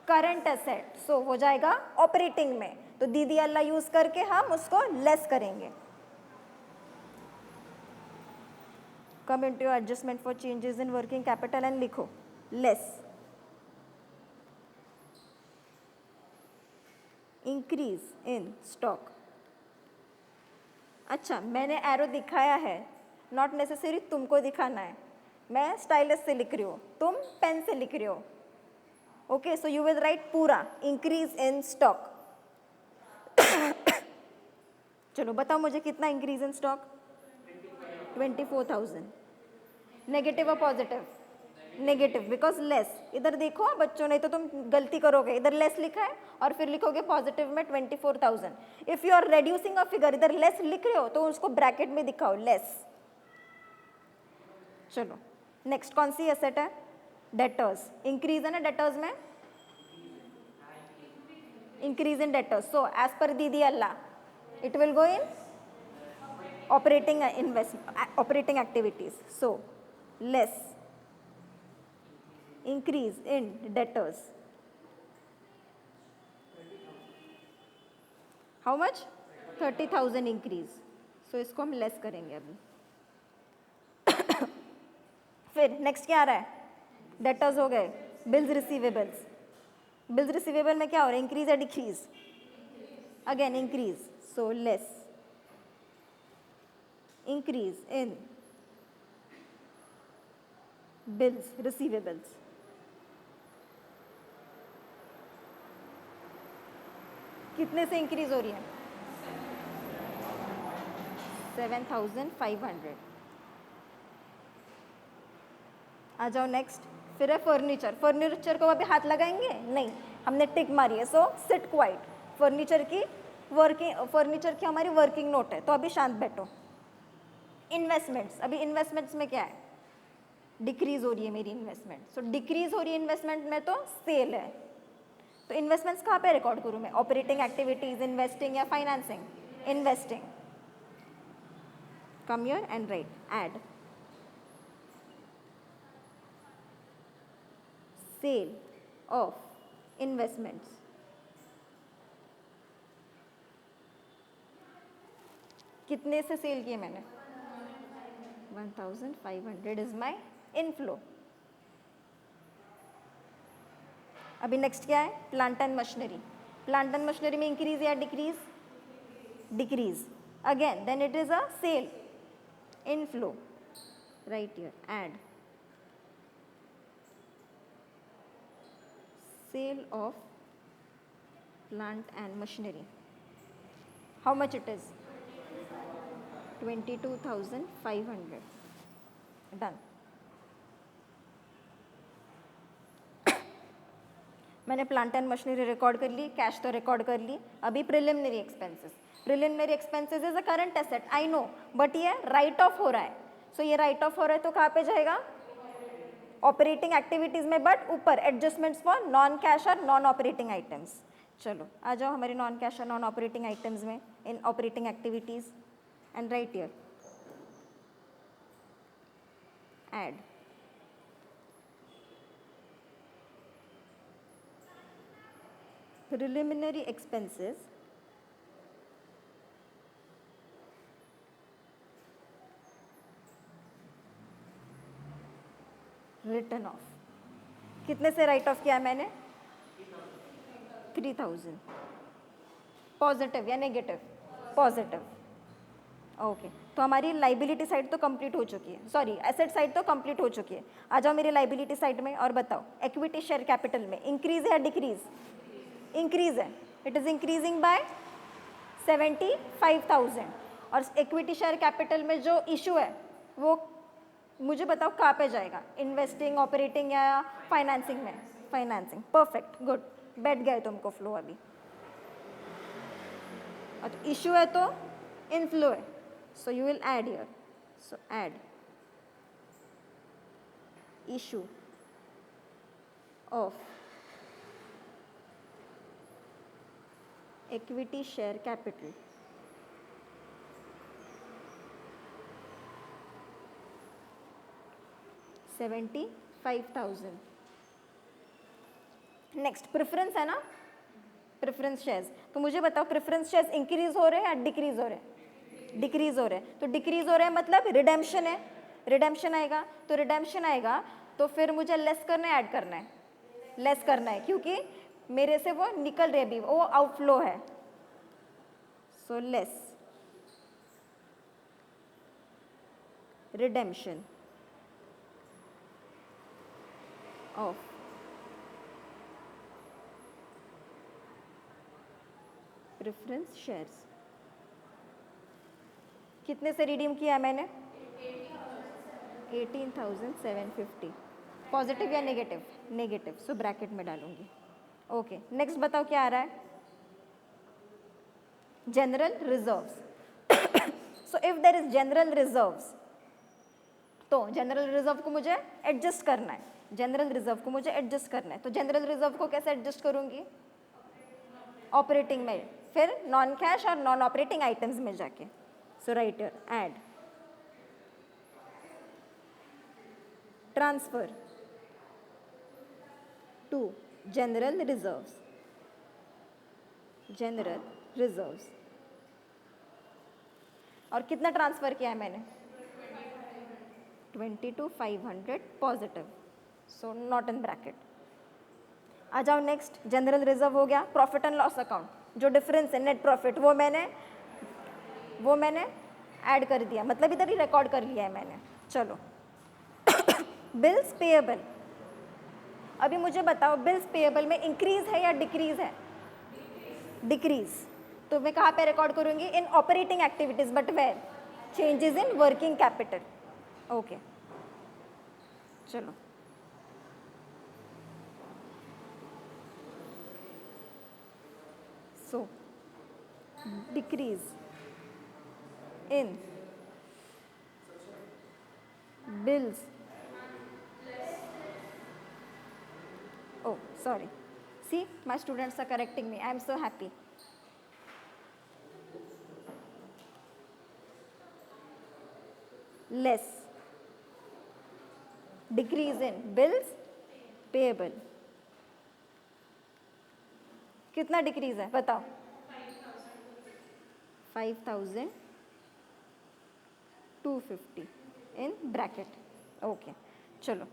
current asset, so हो जाएगा ऑपरेटिंग में। तो दीदी अल्लाह यूज करके हम उसको लेस करेंगे। Come into adjustment for changes in working capital and लिखो लेस इंक्रीज इन स्टॉक। अच्छा, मैंने एरो दिखाया है, नॉट नेसेसरी तुमको दिखाना है। मैं स्टाइलस से लिख रही हूँ, तुम पेन से लिख रहे हो। Okay, so you will write पूरा इंक्रीज इन स्टॉक। चलो बताओ मुझे कितना इंक्रीज इन स्टॉक? 24,000। नेगेटिव और पॉजिटिव? Negative, because less. इधर देखो बच्चों, नहीं तो तुम गलती करोगे। इधर लेस लिखा है और फिर लिखोगे पॉजिटिव में 24,000। If you are reducing a figure, इधर लेस लिख रहे हो तो उसको ब्रैकेट में दिखाओ लेस। चलो, नेक्स्ट कौन सी एसेट है? डेटर्स। इंक्रीज है ना डेटर्स में? Increase in debtors, so as per दीदी अल्लाह it will go in operating operating activities. So less increase in debtors. How much? 30,000 increase. So इसको हम लेस करेंगे अभी। फिर नेक्स्ट क्या आ रहा है? डेटर्स हो गए। Bills receivables. बिल्स रिसीवेबल में क्या हो रहा है? इंक्रीज या decrease? Again increase, so less increase in bills receivables. कितने से इंक्रीज हो रही है? 7,500। आ जाओ नेक्स्ट। फिर है फर्नीचर। फर्नीचर को अभी हाथ लगाएंगे नहीं, हमने टिक मारी है, सो सिट क्वाइट। फर्नीचर की हमारी वर्किंग नोट है, तो अभी शांत बैठो। इन्वेस्टमेंट्स, अभी इन्वेस्टमेंट्स में क्या है, डिक्रीज हो रही है मेरी इन्वेस्टमेंट। सो डिक्रीज हो रही है इन्वेस्टमेंट में तो सेल है। तो इन्वेस्टमेंट्स कहाँ पे रिकॉर्ड करूँ मैं, ऑपरेटिंग एक्टिविटीज, इन्वेस्टिंग या financing? Investing. Come here and write add sale of investments. कितने से सेल किए मैंने? 1500 इज माई इनफ्लो। अभी नेक्स्ट क्या है, plant and machinery. Plant and machinery में इंक्रीज या decrease? Decrease. Again then it is a sale, inflow. Right here add sale of plant and machinery. How much it is? 22,500। Done. मैंने प्लांट एंड मशीनरी रिकॉर्ड कर ली, कैश तो रिकॉर्ड कर ली। अभी preliminary expenses. Preliminary expenses is a current asset, I know, but ये राइट ऑफ हो रहा है। सो ये राइट ऑफ हो रहा है तो कहाँ पे जाएगा? ऑपरेटिंग एक्टिविटीज में, बट ऊपर एडजस्टमेंट्स फॉर नॉन कैश और नॉन ऑपरेटिंग आइटम्स। चलो आ जाओ हमारे नॉन कैश और नॉन ऑपरेटिंग आइटम्स में, in operating activities and right here add preliminary expenses written off। कितने से राइट ऑफ किया है मैंने? 3000। पॉजिटिव या नेगेटिव? पॉजिटिव। ओके, तो हमारी लाइबिलिटी साइड तो कंप्लीट हो चुकी है, सॉरी एसेट साइड तो कंप्लीट हो चुकी है। आ जाओ मेरी लाइबिलिटी साइड में और बताओ, इक्विटी शेयर कैपिटल में इंक्रीज है या डिक्रीज? इंक्रीज है, इट इज इंक्रीजिंग बाय 75,000। और इक्विटी शेयर कैपिटल में जो इशू है वो मुझे बताओ कहाँ पे जाएगा, इन्वेस्टिंग, ऑपरेटिंग या फाइनेंसिंग में? फाइनेंसिंग। परफेक्ट, गुड, बैठ गए तुमको फ्लो अभी। और इशू है तो इनफ्लो है, so you will add here, so add issue of equity share capital, $75,000। Next preference है ना, प्रेफरेंस शेयर्स। तो मुझे बताओ प्रेफरेंस शेयर्स इंक्रीज हो रहे हैं या डिक्रीज हो रहे हैं? डिक्रीज हो रहे हैं। तो डिक्रीज हो रहे हैं मतलब रिडेम्पशन है, रिडेम्पशन आएगा। तो रिडेम्पशन आएगा तो फिर मुझे लेस करना है, ऐड करना है? लेस करना है, क्योंकि मेरे से वो निकल रहे भी, वो आउटफ्लो है। So less redemption of preference shares. कितने से रिडीम किया है मैंने? 18,750। पॉजिटिव या नेगेटिव? नेगेटिव, सो ब्रैकेट में डालूंगी। ओके, नेक्स्ट बताओ क्या आ रहा है? General reserves. So if there is general reserves, तो जनरल रिजर्व को मुझे एडजस्ट करना है, जनरल रिजर्व को मुझे एडजस्ट करना है। तो जनरल रिजर्व को कैसे एडजस्ट करूंगी? ऑपरेटिंग में, फिर नॉन कैश और नॉन ऑपरेटिंग आइटम्स में जाके। So right here add transfer to general reserves, general reserves. और कितना ट्रांसफर किया है मैंने? 22,500 positive, so not in bracket. आ जाओ नेक्स्ट, जनरल रिजर्व हो गया। प्रॉफिट एंड लॉस अकाउंट, जो डिफरेंस है नेट प्रॉफिट, वो मैंने ऐड कर दिया, मतलब इधर ही रिकॉर्ड कर लिया है मैंने। चलो बिल्स पेएबल। अभी मुझे बताओ बिल्स पेएबल में इंक्रीज है या डिक्रीज है? डिक्रीज। तो मैं कहाँ पे रिकॉर्ड करूँगी? In operating activities, but where? Changes in working capital. Okay, चलो So decrease in bills. Oh, sorry. See, my students are correcting me. I am so happy. Less. Decrease in bills payable. कितना डिक्रीज है बताओ? 5,250 इन ब्रैकेट. ओके, चलो.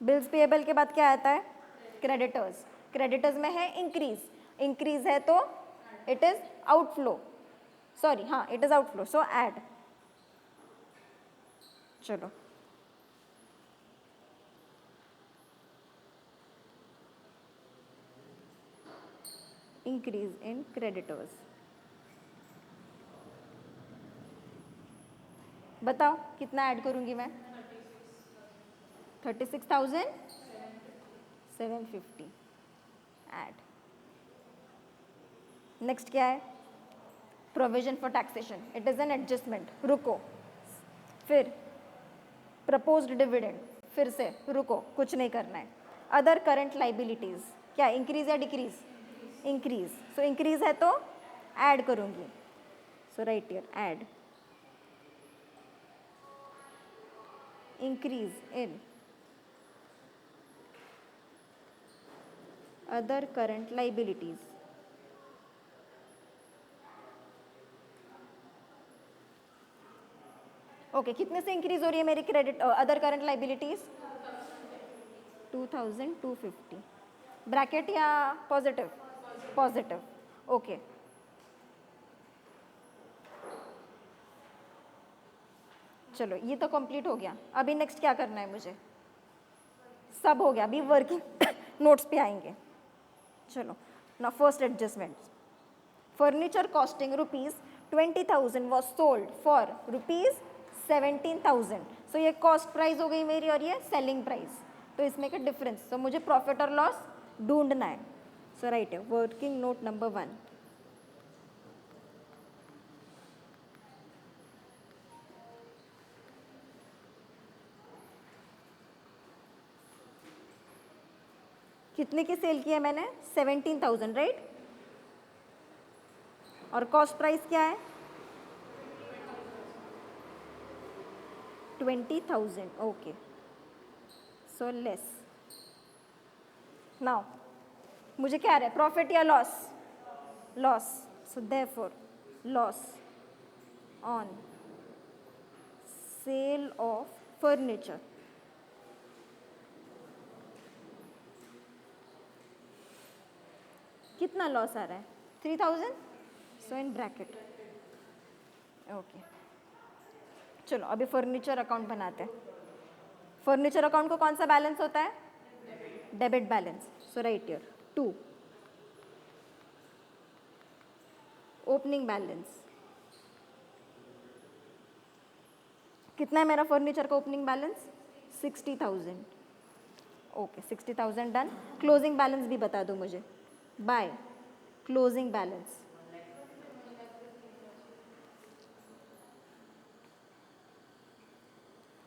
बिल्स पेएबल के बाद क्या आता है? क्रेडिटर्स. क्रेडिटर्स में है इंक्रीज. इंक्रीज है तो इट इज आउटफ्लो. सॉरी, हाँ, it is outflow, so add. चलो, increase in creditors. बताओ कितना ऐड करूंगी मैं? 36,750 ऐड. नेक्स्ट क्या है? Provision for taxation. It is N adjustment. रुको. फिर प्रपोज्ड डिविडेंड. फिर से रुको, कुछ नहीं करना है. Other current liabilities. क्या इंक्रीज या डिक्रीज? इंक्रीज. सो इंक्रीज है तो ऐड करूंगी. So right here add. Increase in other current liabilities. Okay, कितने से इंक्रीज हो रही है मेरी credit other current liabilities? 2,250. Bracket या पॉजिटिव? पॉजिटिव. ओके, चलो ये तो कंप्लीट हो गया. अभी नेक्स्ट क्या करना है मुझे? सब हो गया. अभी वर्किंग नोट्स पे आएंगे. चलो ना, first adjustment. Furniture costing ₹20,000 was sold for ₹17,000. सो ये कॉस्ट प्राइस हो गई मेरी और ये सेलिंग प्राइस. तो इसमें का डिफरेंस. तो मुझे प्रॉफिट और लॉस ढूंढना है. सो राइट है वर्किंग नोट नंबर 1. कितने की सेल की है मैंने? 17,000, राइट. और कॉस्ट प्राइस क्या है? 20,000. Okay, so less. नाउ मुझे क्या रहा है? प्रॉफिट या loss? Loss. So therefore loss on cell of furniture. कितना लॉस आ रहा है? 3,000. सो इन ब्रैकेट. ओके, चलो अभी फर्नीचर अकाउंट बनाते हैं. फर्नीचर अकाउंट को कौन सा बैलेंस होता है? Debit balance. So right here 2. Opening balance. कितना है मेरा फर्नीचर का opening balance? 60,000. Okay, 60,000 done. Closing balance भी बता दो मुझे. By closing balance.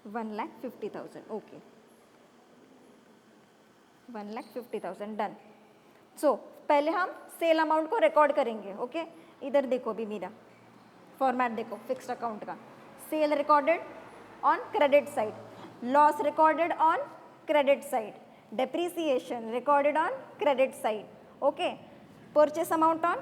$1,50,000. Okay, 1,50,000 done. So पहले हम सेल अमाउंट को रिकॉर्ड करेंगे. ओके, इधर देखो अभी मेरा फॉर्मेट देखो फिक्स्ड अकाउंट का. Sale recorded on credit side, loss recorded on credit side, depreciation recorded on credit side. Okay, purchase amount on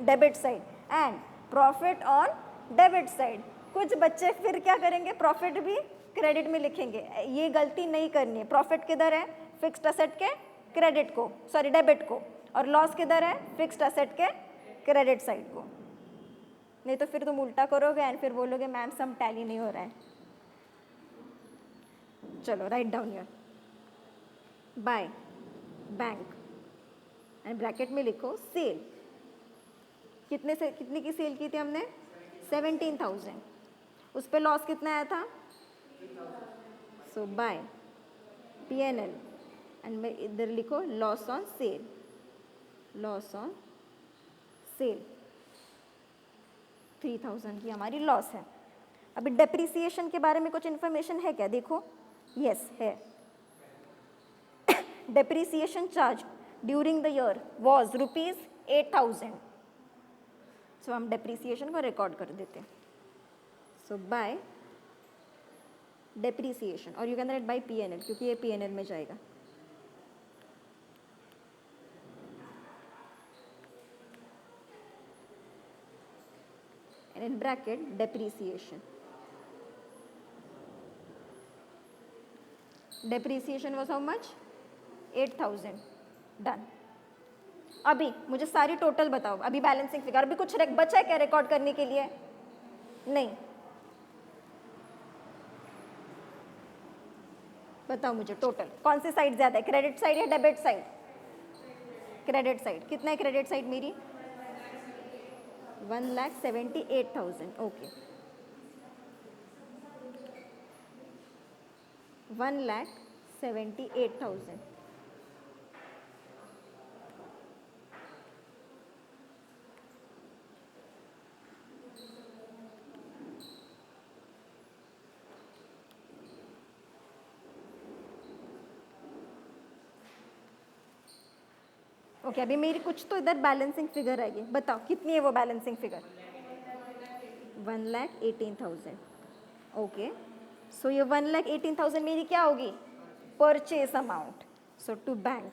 debit side and profit on debit side. कुछ बच्चे फिर क्या करेंगे? प्रॉफिट भी क्रेडिट में लिखेंगे. ये गलती नहीं करनी है. प्रॉफिट किधर है? फिक्स्ड असेट के क्रेडिट को, सॉरी डेबिट को. और लॉस किधर है? फिक्स्ड असेट के क्रेडिट साइड को. नहीं तो फिर तुम उल्टा करोगे एंड फिर बोलोगे मैम सम टैली नहीं हो रहा है. चलो write down here. By bank and bracket में लिखो सेल. कितने से कितने की सेल की थी हमने? 17,000. उस पर लॉस कितना आया था? सो बाय P&L एंड मैं इधर लिखो loss on cell. Loss on cell 3000 की हमारी लॉस है। अभी डेप्रिसिएशन के बारे में कुछ इन्फॉर्मेशन है क्या, देखो। यस है। Depreciation charge during the year was ₹8,000। So हम डेप्रिसिएशन को रिकॉर्ड कर देते हैं। सो बाय डेप्रिसिएशन, और you can write by P&L क्योंकि ये P&L में जाएगा। And in bracket depreciation. Depreciation was how much? 8,000. Done. अभी मुझे सारी टोटल बताओ, अभी बैलेंसिंग फिगर, अभी कुछ बचा है क्या रिकॉर्ड करने के लिए? नहीं। बताओ मुझे टोटल कौन सी साइड ज्यादा है, क्रेडिट साइड या डेबिट साइड? Credit side. कितना है क्रेडिट साइड मेरी? 1,78,000। ओके, 1,78,000। ओके, अभी मेरी कुछ तो इधर बैलेंसिंग फिगर आएगी, बताओ कितनी है वो बैलेंसिंग फिगर? 1,18,000। ओके, सो ये 1,18,000 मेरी क्या होगी? Purchase amount. So to bank,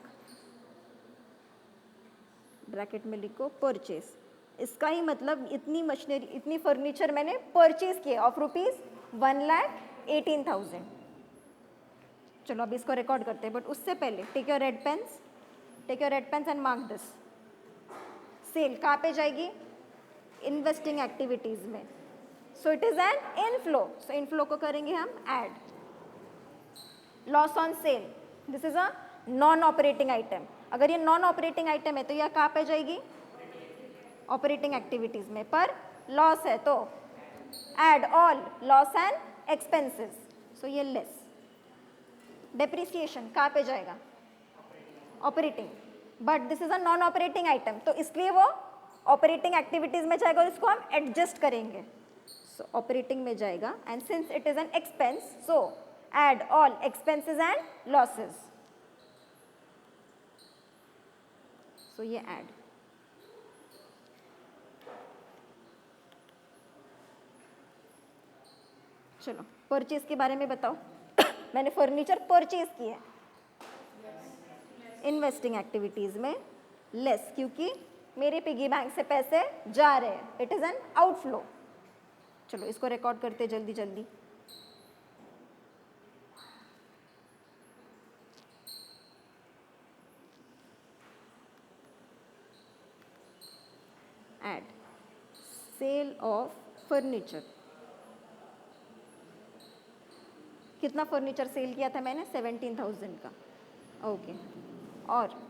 bracket में लिखो परचेज। इसका ही मतलब इतनी मशीनरी, इतनी फर्नीचर मैंने परचेज किया ऑफ ₹1,18,000। चलो अब इसको रिकॉर्ड करते हैं, बट उससे पहले take your red pens, take your red pens and mark this. Sale कहाँ पे जाएगी? इन्वेस्टिंग एक्टिविटीज में। So it is an inflow, so inflow को करेंगे हम add. Loss on sale, this is a non operating item. अगर ये नॉन ऑपरेटिंग आइटम है तो यह कहाँ पे जाएगी? ऑपरेटिंग एक्टिविटीज में। पर लॉस है तो add all loss and expenses, so ये लेस। डेप्रिसिएशन कहाँ पे जाएगा? Operating, but this is a non operating item, तो इसलिए वो ऑपरेटिंग एक्टिविटीज में जाएगा और इसको हम एडजस्ट करेंगे। सो ऑपरेटिंग में जाएगा, and since it is an expense, so add all expenses and losses. So ये ऐड। चलो परचेज के बारे में बताओ। मैंने फर्नीचर परचेज किया इन्वेस्टिंग एक्टिविटीज में, लेस क्योंकि मेरे पिगी बैंक से पैसे जा रहे हैं, इट इज एन आउटफ्लो। चलो इसको रिकॉर्ड करते जल्दी जल्दी। Add sale of furniture. कितना फर्नीचर सेल किया था मैंने? 17,000 का। ओके, और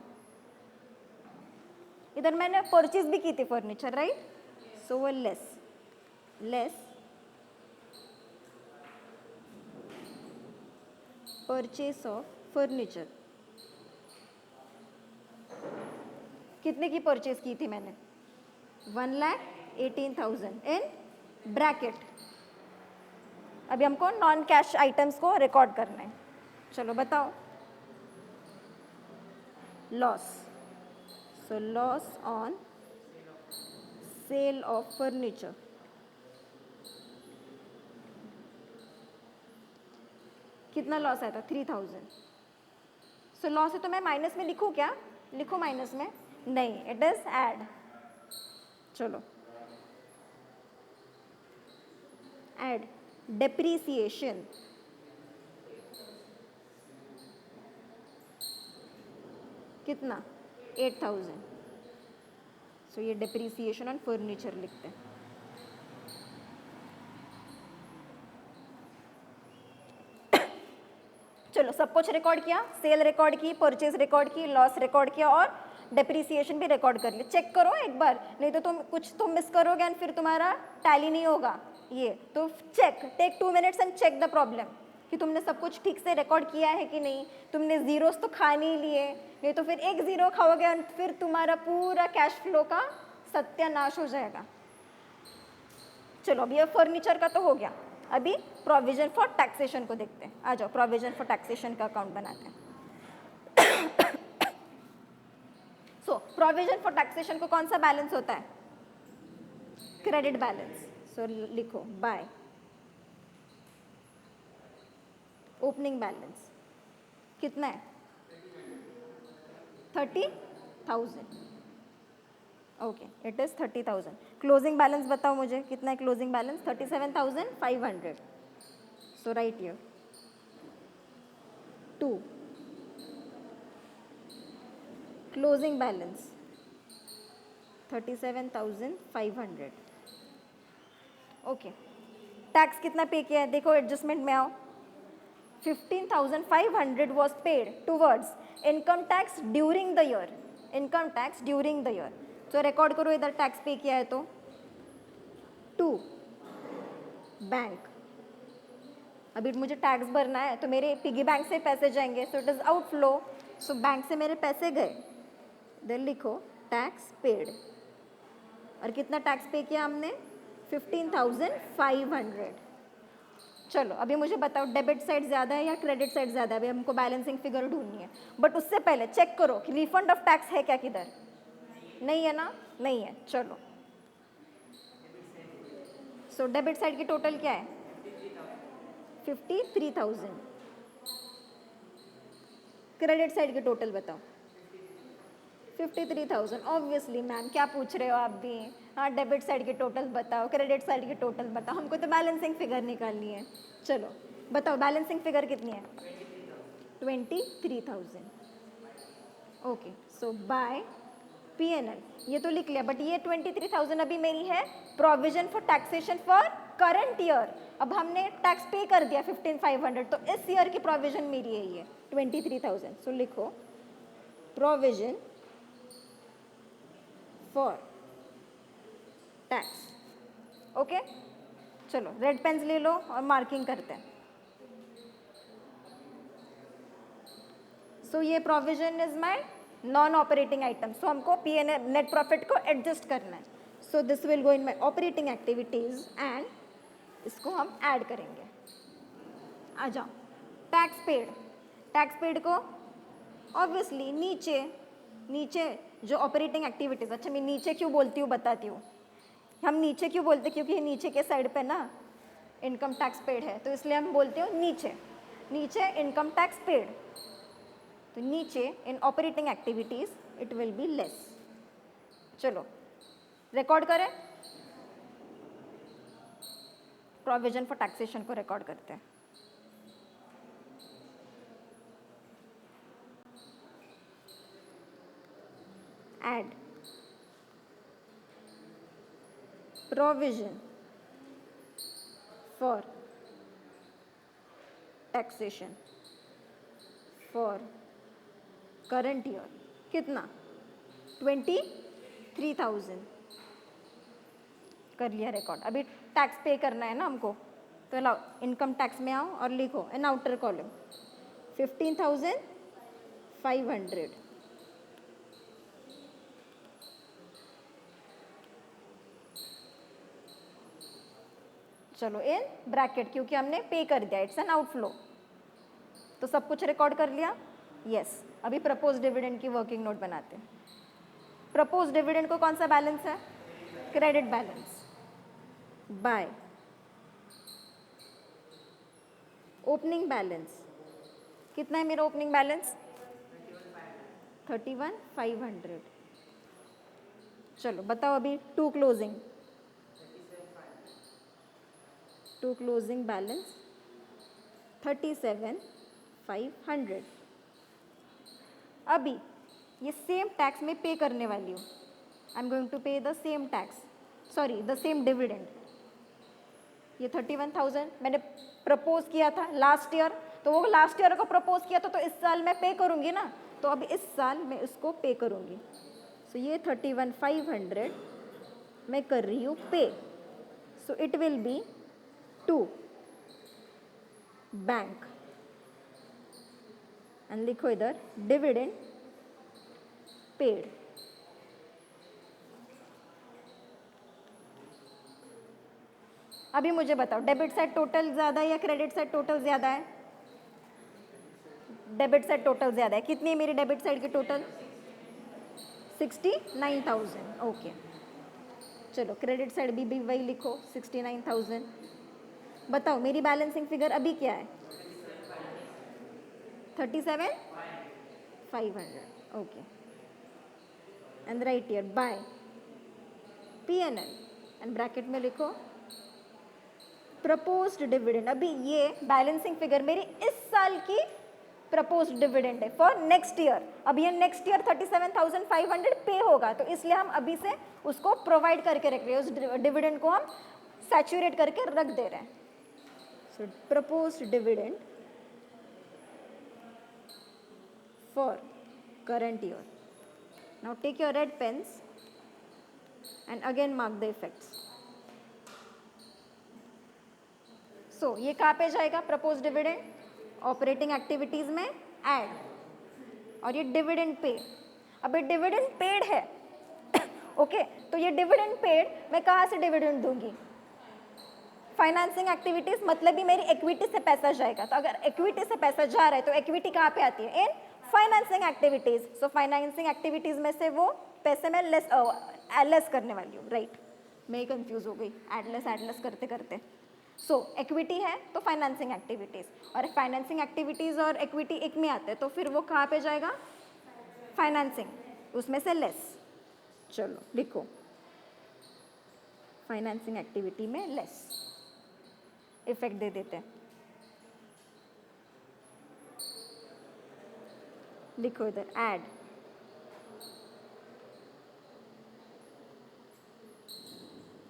इधर मैंने परचेज भी की थी फर्नीचर, राइट? सो वो less, less purchase of furniture. कितने की परचेज की थी मैंने? 1,18,000 इन ब्रैकेट। अभी हमको नॉन कैश आइटम्स को रिकॉर्ड करना है। चलो बताओ। Loss, so loss on cell of furniture. कितना लॉस आया था? 3,000। सो लॉस है तो मैं माइनस में लिखूं क्या? लिखूं माइनस में? नहीं, इट इज ऐड। चलो ऐड डेप्रिसिएशन। कितना? 8,000। सो ये डेप्रिसिएशन ऑन फर्नीचर लिखते हैं। चलो सब कुछ रिकॉर्ड किया, सेल रिकॉर्ड की, परचेज रिकॉर्ड की, लॉस रिकॉर्ड किया और डेप्रिसिएशन भी रिकॉर्ड कर लिया। चेक करो एक बार, नहीं तो तुम कुछ तुम मिस करोगे एंड फिर तुम्हारा टैली नहीं होगा। ये तो check, take 2 minutes and check the problem कि तुमने सब कुछ ठीक से रिकॉर्ड किया है कि नहीं। तुमने जीरोस तो खा नहीं लिए, नहीं तो फिर एक जीरो खाओगे एंड फिर तुम्हारा पूरा कैश फ्लो का सत्यानाश हो जाएगा। चलो अभी ये फर्नीचर का तो हो गया, अभी प्रोविजन फॉर टैक्सेशन को देखते हैं। आ जाओ, प्रोविजन फॉर टैक्सेशन का अकाउंट बनाते हैं। सो प्रोविजन फॉर टैक्सेशन को कौन सा बैलेंस होता है? Credit balance. सो लिखो बाय ओपनिंग बैलेंस कितना है? 30,000। Okay, it is 30,000। Closing balance बताओ मुझे, कितना है closing balance? 37,500। So right here 2 closing balance 37,500। Okay, tax कितना पे किया है? देखो एडजस्टमेंट में आओ। 15,500 was paid towards income tax during the year। Income tax during the year. तो रिकॉर्ड करो इधर टैक्स पे किया है तो 2 बैंक। अभी मुझे टैक्स भरना है तो मेरे पिगी बैंक से पैसे जाएंगे, सो it is outflow. So bank से मेरे पैसे गए, देन लिखो टैक्स पेड। और कितना टैक्स पे किया हमने? 15,500। चलो अभी मुझे बताओ डेबिट साइड ज़्यादा है या क्रेडिट साइड ज़्यादा है? अभी हमको बैलेंसिंग फिगर ढूंढनी है, बट उससे पहले चेक करो कि रिफंड ऑफ टैक्स है क्या किधर? नहीं है ना? नहीं है। चलो सो डेबिट साइड की टोटल क्या है? 53,000। क्रेडिट साइड की टोटल बताओ। 53,000। ऑब्वियसली मैम, क्या पूछ रहे हो आप भी? हाँ, डेबिट साइड की टोटल बताओ, क्रेडिट साइड की टोटल बताओ, हमको तो बैलेंसिंग फिगर निकालनी है। चलो बताओ बैलेंसिंग फिगर कितनी है? 23,000। ओके, सो बाय P&L ये तो लिख लिया, बट ये 23,000 अभी मेरी है provision for taxation for current year. अब हमने टैक्स पे कर दिया 15,500, तो इस ईयर की प्रोविजन मेरी है ये 23,000। सो लिखो प्रोविजन फॉर टैक्स। ओके, चलो रेड पेन्स ले लो और मार्किंग करते हैं। सो ये provision is my non operating item. So हमको P&L नेट प्रॉफिट को एडजस्ट करना है। So this will go in my operating activities and इसको हम ऐड करेंगे। आ जाओ, टैक्स पेड। टैक्स पेड को ऑब्वियसली नीचे नीचे जो ऑपरेटिंग एक्टिविटीज, अच्छा मैं नीचे क्यों बोलती हूँ बताती हूँ। हम नीचे क्यों बोलते? क्योंकि नीचे के साइड पे ना इनकम टैक्स पेड है, तो इसलिए हम बोलते हो नीचे। नीचे इनकम टैक्स पेड, तो नीचे in operating activities it will be less. चलो रिकॉर्ड करें, प्रोविजन फॉर टैक्सेशन को रिकॉर्ड करते हैं। Add provision for taxation for current year कितना? 23,000 कर लिया रिकॉर्ड। अभी टैक्स पे करना है ना हमको, तो लाओ इनकम टैक्स में आओ और लिखो इन आउटर कॉलम 15,500। चलो इन ब्रैकेट, क्योंकि हमने पे कर दिया, इट्स एन आउटफ्लो। तो सब कुछ रिकॉर्ड कर लिया? यस। अभी प्रपोज डिविडेंड की वर्किंग नोट बनाते हैं। प्रपोज डिविडेंड को कौन सा बैलेंस है? Credit balance bye opening balance. कितना है मेरा ओपनिंग बैलेंस? 31,500। चलो बताओ अभी टू क्लोजिंग बैलेंस 37,500। अभी ये सेम टैक्स में पे करने वाली हूँ। आई एम गोइंग टू पे the same tax, sorry the same dividend. ये 31,000 मैंने प्रपोज किया था लास्ट ईयर, तो वो लास्ट ईयर को प्रपोज किया था, तो इस साल मैं पे करूँगी ना, तो अब इस साल मैं इसको पे करूँगी। सो ये 31,500 मैं कर रही हूँ पे। So it will be to bank and लिखो इधर डिविडेंड पेड। अभी मुझे बताओ, डेबिट साइड टोटल ज़्यादा है या क्रेडिट साइड टोटल ज़्यादा है? डेबिट साइड टोटल ज़्यादा है। कितनी है मेरी डेबिट साइड की टोटल? 69,000। ओके, चलो क्रेडिट साइड भी वही लिखो, 69,000। बताओ मेरी बैलेंसिंग फिगर अभी क्या है? 37,500। Okay, and right here bye P&L and bracket में लिखो प्रपोज्ड डिविडेंड। अभी ये बैलेंसिंग फिगर मेरी इस साल की प्रपोज्ड डिविडेंड है फॉर नेक्स्ट ईयर। अब ये नेक्स्ट ईयर 37,500 पे होगा, तो इसलिए हम अभी से उसको प्रोवाइड करके रख रहे हैं, उस डिविडेंड को हम सैचुरेट करके रख दे रहे हैं। So proposed dividend for current year. Now take your red pens and again mark the effects. So ये कहाँ पे जाएगा प्रपोज डिविडेंड? ऑपरेटिंग एक्टिविटीज में ऐड, और ये डिविडेंड पे। अब ये डिविडेंड पेड है ओके तो ये डिविडेंड पेड मैं कहाँ से डिविडेंड दूंगी? फाइनेंसिंग एक्टिविटीज, मतलब ही मेरी इक्विटी से पैसा जाएगा। तो अगर इक्विटी से पैसा जा रहा है तो इक्विटी कहाँ पे आती है? इन फाइनेंसिंग एक्टिविटीज। सो फाइनेंसिंग एक्टिविटीज में से वो पैसे में लेस करने वाली हूँ, राइट? मैं कंफ्यूज हो गई एडलेस करते करते। सो इक्विटी है तो फाइनेंसिंग एक्टिविटीज, और फाइनेंसिंग एक्टिविटीज और इक्विटी एक में आते हैं, तो फिर वो कहाँ पे जाएगा? फाइनेंसिंग, उसमें से लेस। चलो लिखो फाइनेंसिंग एक्टिविटी में लेस, इफेक्ट दे देते हैं। लिखो इधर ऐड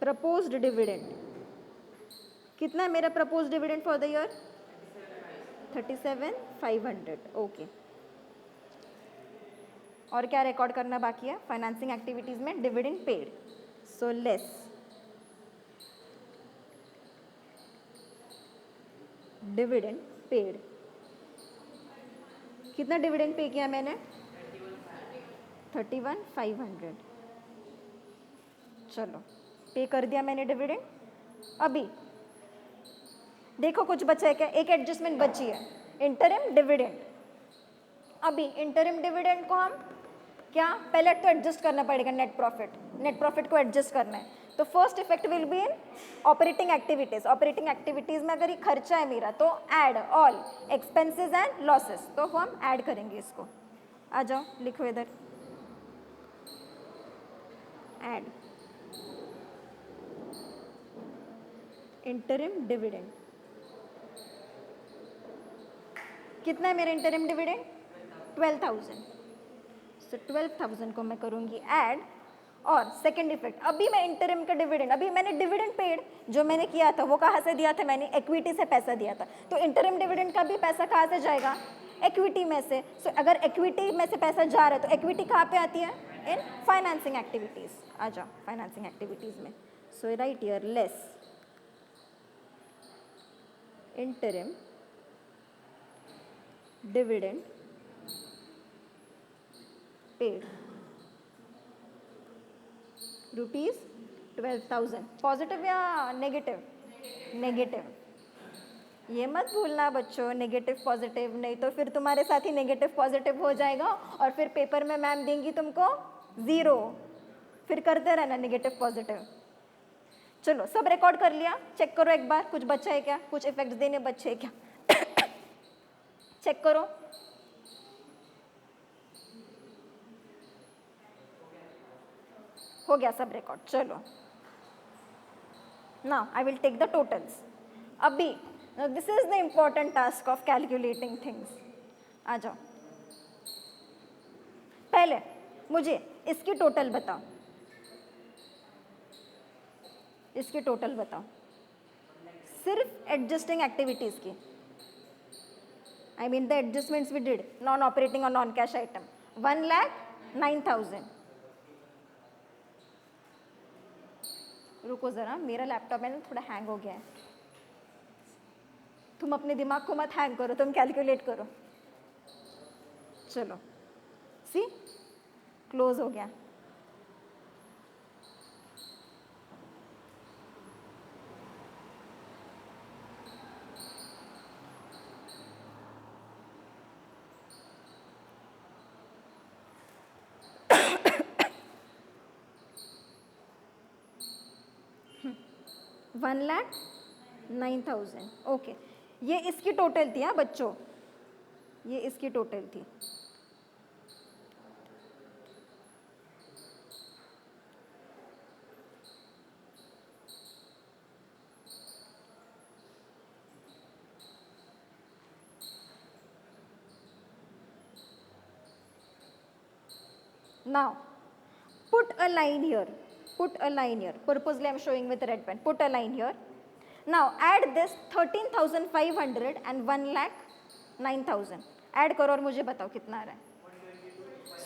प्रपोज्ड डिविडेंड। कितना है मेरा proposed dividend for the year? 37,500। Okay, और क्या रिकॉर्ड करना बाकी है? फाइनेंसिंग एक्टिविटीज में dividend paid, so less dividend paid. कितना डिविडेंड पे किया मैंने? 31,500। चलो पे कर दिया मैंने डिविडेंड। अभी देखो कुछ बचा है क्या? एक एडजस्टमेंट बची है, इंटरिम डिविडेंड। अभी इंटरिम डिविडेंड को हम क्या, पहले तो एडजस्ट करना पड़ेगा नेट प्रॉफिट को एडजस्ट करना है। तो first effect will be in operating activities. Operating activities में अगर ये खर्चा है मेरा तो add all expenses and losses, तो हम ऐड करेंगे इसको। आ जाओ लिखो इधर ऐड इंटरिम डिविडेंड। कितना है मेरा इंटरिम डिविडेंड? 12,000। सो 12,000 को मैं करूंगी ऐड। और सेकंड इफेक्ट, अभी मैं इंटरिम का डिविडेंड, अभी मैंने डिविडेंड पेड जो मैंने किया था वो कहाँ से दिया था? मैंने इक्विटी से पैसा दिया था। तो इंटरिम डिविडेंड का भी पैसा कहाँ से जाएगा? इक्विटी में से। सो अगर इक्विटी में से पैसा जा रहा है तो इक्विटी कहाँ पे आती है? इन फाइनेंसिंग एक्टिविटीज। आ जाओ फाइनेंसिंग एक्टिविटीज में। So right here less interim dividend paid rupees 12,000। Positive या नेगेटिव? नेगेटिव। ये मत भूलना बच्चों, नेगेटिव पॉजिटिव, नहीं तो फिर तुम्हारे साथ ही नेगेटिव पॉजिटिव हो जाएगा और फिर पेपर में मैम देंगी तुमको 0। फिर करते रहना नेगेटिव पॉजिटिव। चलो सब रिकॉर्ड कर लिया, चेक करो एक बार कुछ बचा है क्या, कुछ इफेक्ट्स देने बचे हैं क्या चेक करो। हो गया सब रिकॉर्ड। चलो now I will take the totals. अभी this is the important task of calculating things. आ जाओ, पहले मुझे इसकी टोटल बताओ, इसकी टोटल बताओ सिर्फ एडजस्टिंग एक्टिविटीज की। I mean the adjustments we did, non operating और नॉन कैश आइटम, 1,09,000। रुको ज़रा, मेरा लैपटॉप है ना थोड़ा हैंग हो गया है। तुम अपने दिमाग को मत हैंग करो, तुम कैलकुलेट करो। चलो सी क्लोज हो गया। 1,09,000। ओके, ये इसकी टोटल थी। हाँ बच्चों, ये इसकी टोटल थी। Now, put a line here. Put a line here. Purposely, I am showing with red pen. Put a line here. Now, add this 13,500 and 1,09,000. Add करो और मुझे बताओ कितना आ रहा है.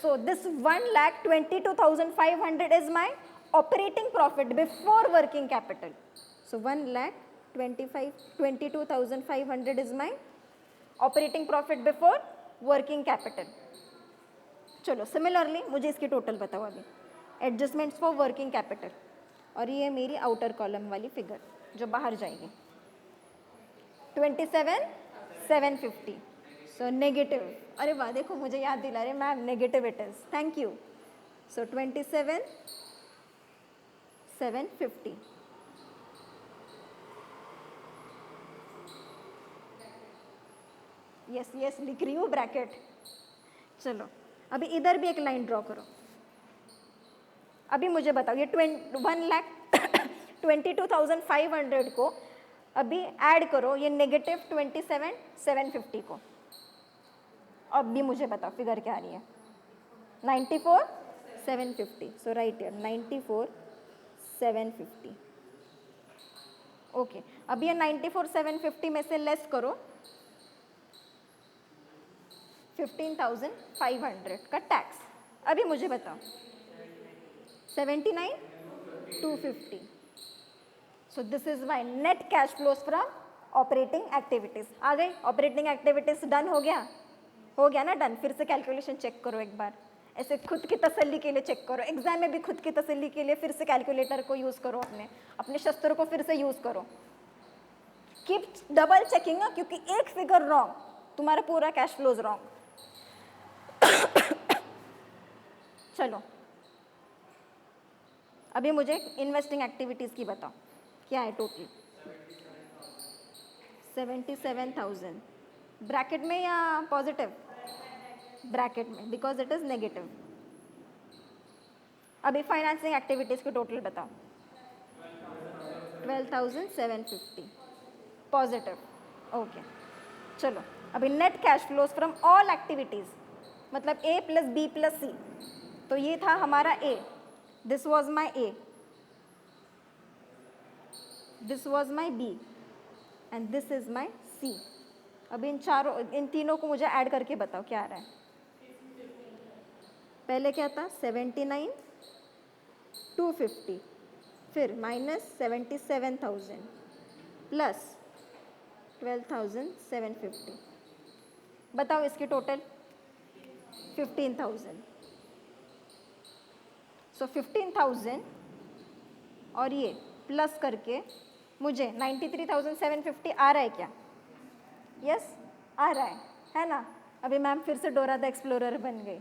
So, this 1,22,500 is my operating profit before working capital. So, 1,22,500 is my operating profit before working capital. चलो सिमिलरली मुझे इसकी टोटल बताओ अभी. एडजस्टमेंट्स फॉर वर्किंग कैपिटल, और ये मेरी आउटर कॉलम वाली फिगर जो बाहर जाएगी. 27,750. So negative. अरे वाह, देखो मुझे याद दिला रहे ma'am, negative it is. Thank you. So 27,750. Yes yes, लिख रही हूँ ब्रैकेट. चलो अभी इधर भी एक लाइन ड्रॉ करो. अभी मुझे बताओ ये 1,22,500 को अभी ऐड करो ये नेगेटिव 27,750 को. अभी मुझे बताओ फिगर क्या आ रही है. 94,750. सो राइट हियर 94,750. ओके, अब ये 94,750 में से लेस करो 15,500 का टैक्स. अभी मुझे बताओ 79,250. So this is my net cash flows from operating activities. आ गई ऑपरेटिंग एक्टिविटीज. डन हो गया ना. डन. फिर से कैलकुलेशन चेक करो एक बार, ऐसे खुद की तसल्ली के लिए चेक करो. एग्जाम में भी खुद की तसल्ली के लिए फिर से कैलकुलेटर को यूज करो, अपने शस्त्रों को फिर से यूज करो. कीप डबल चेकिंग, क्योंकि एक फिगर रॉन्ग तुम्हारा पूरा कैश फ्लोज रॉन्ग. चलो अभी मुझे इन्वेस्टिंग एक्टिविटीज की बताओ क्या है टोटल. 77,000 ब्रैकेट में या पॉजिटिव. ब्रैकेट में, बिकॉज इट इज नेगेटिव. अभी फाइनेंसिंग एक्टिविटीज की टोटल बताओ. 12,750 पॉजिटिव. ओके, चलो अभी net cash flows from all activities, मतलब A plus B plus C. तो ये था हमारा A. This was my A, this was my B and this is my C. अब इन तीनों को मुझे ऐड करके बताओ क्या आ रहा है. पहले क्या था 79,250, फिर माइनस 77,000 प्लस 12,750. बताओ इसकी टोटल 15,000. सो 15,000 और ये प्लस करके मुझे 93,750 आ रहा है क्या. यस आ रहा है ना. अभी मैम फिर से डोरा द एक्सप्लोरर बन गई.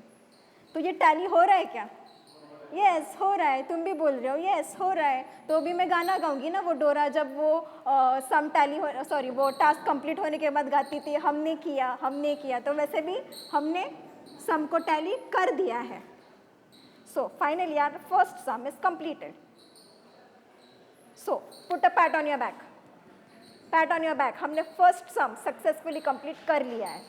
तो ये टैली हो रहा है क्या. यस हो रहा है. तुम भी बोल रहे हो यस हो रहा है. तो अभी मैं गाना गाऊंगी ना, वो डोरा जब वो सम टैली हो सॉरी वो टास्क कंप्लीट होने के बाद गाती थी, हमने किया. तो वैसे भी हमने सम को टैली कर दिया है. So finally our first sum is completed. So put a pat on your back. Pat on your back. हमने फर्स्ट सम सक्सेसफुली कंप्लीट कर लिया है.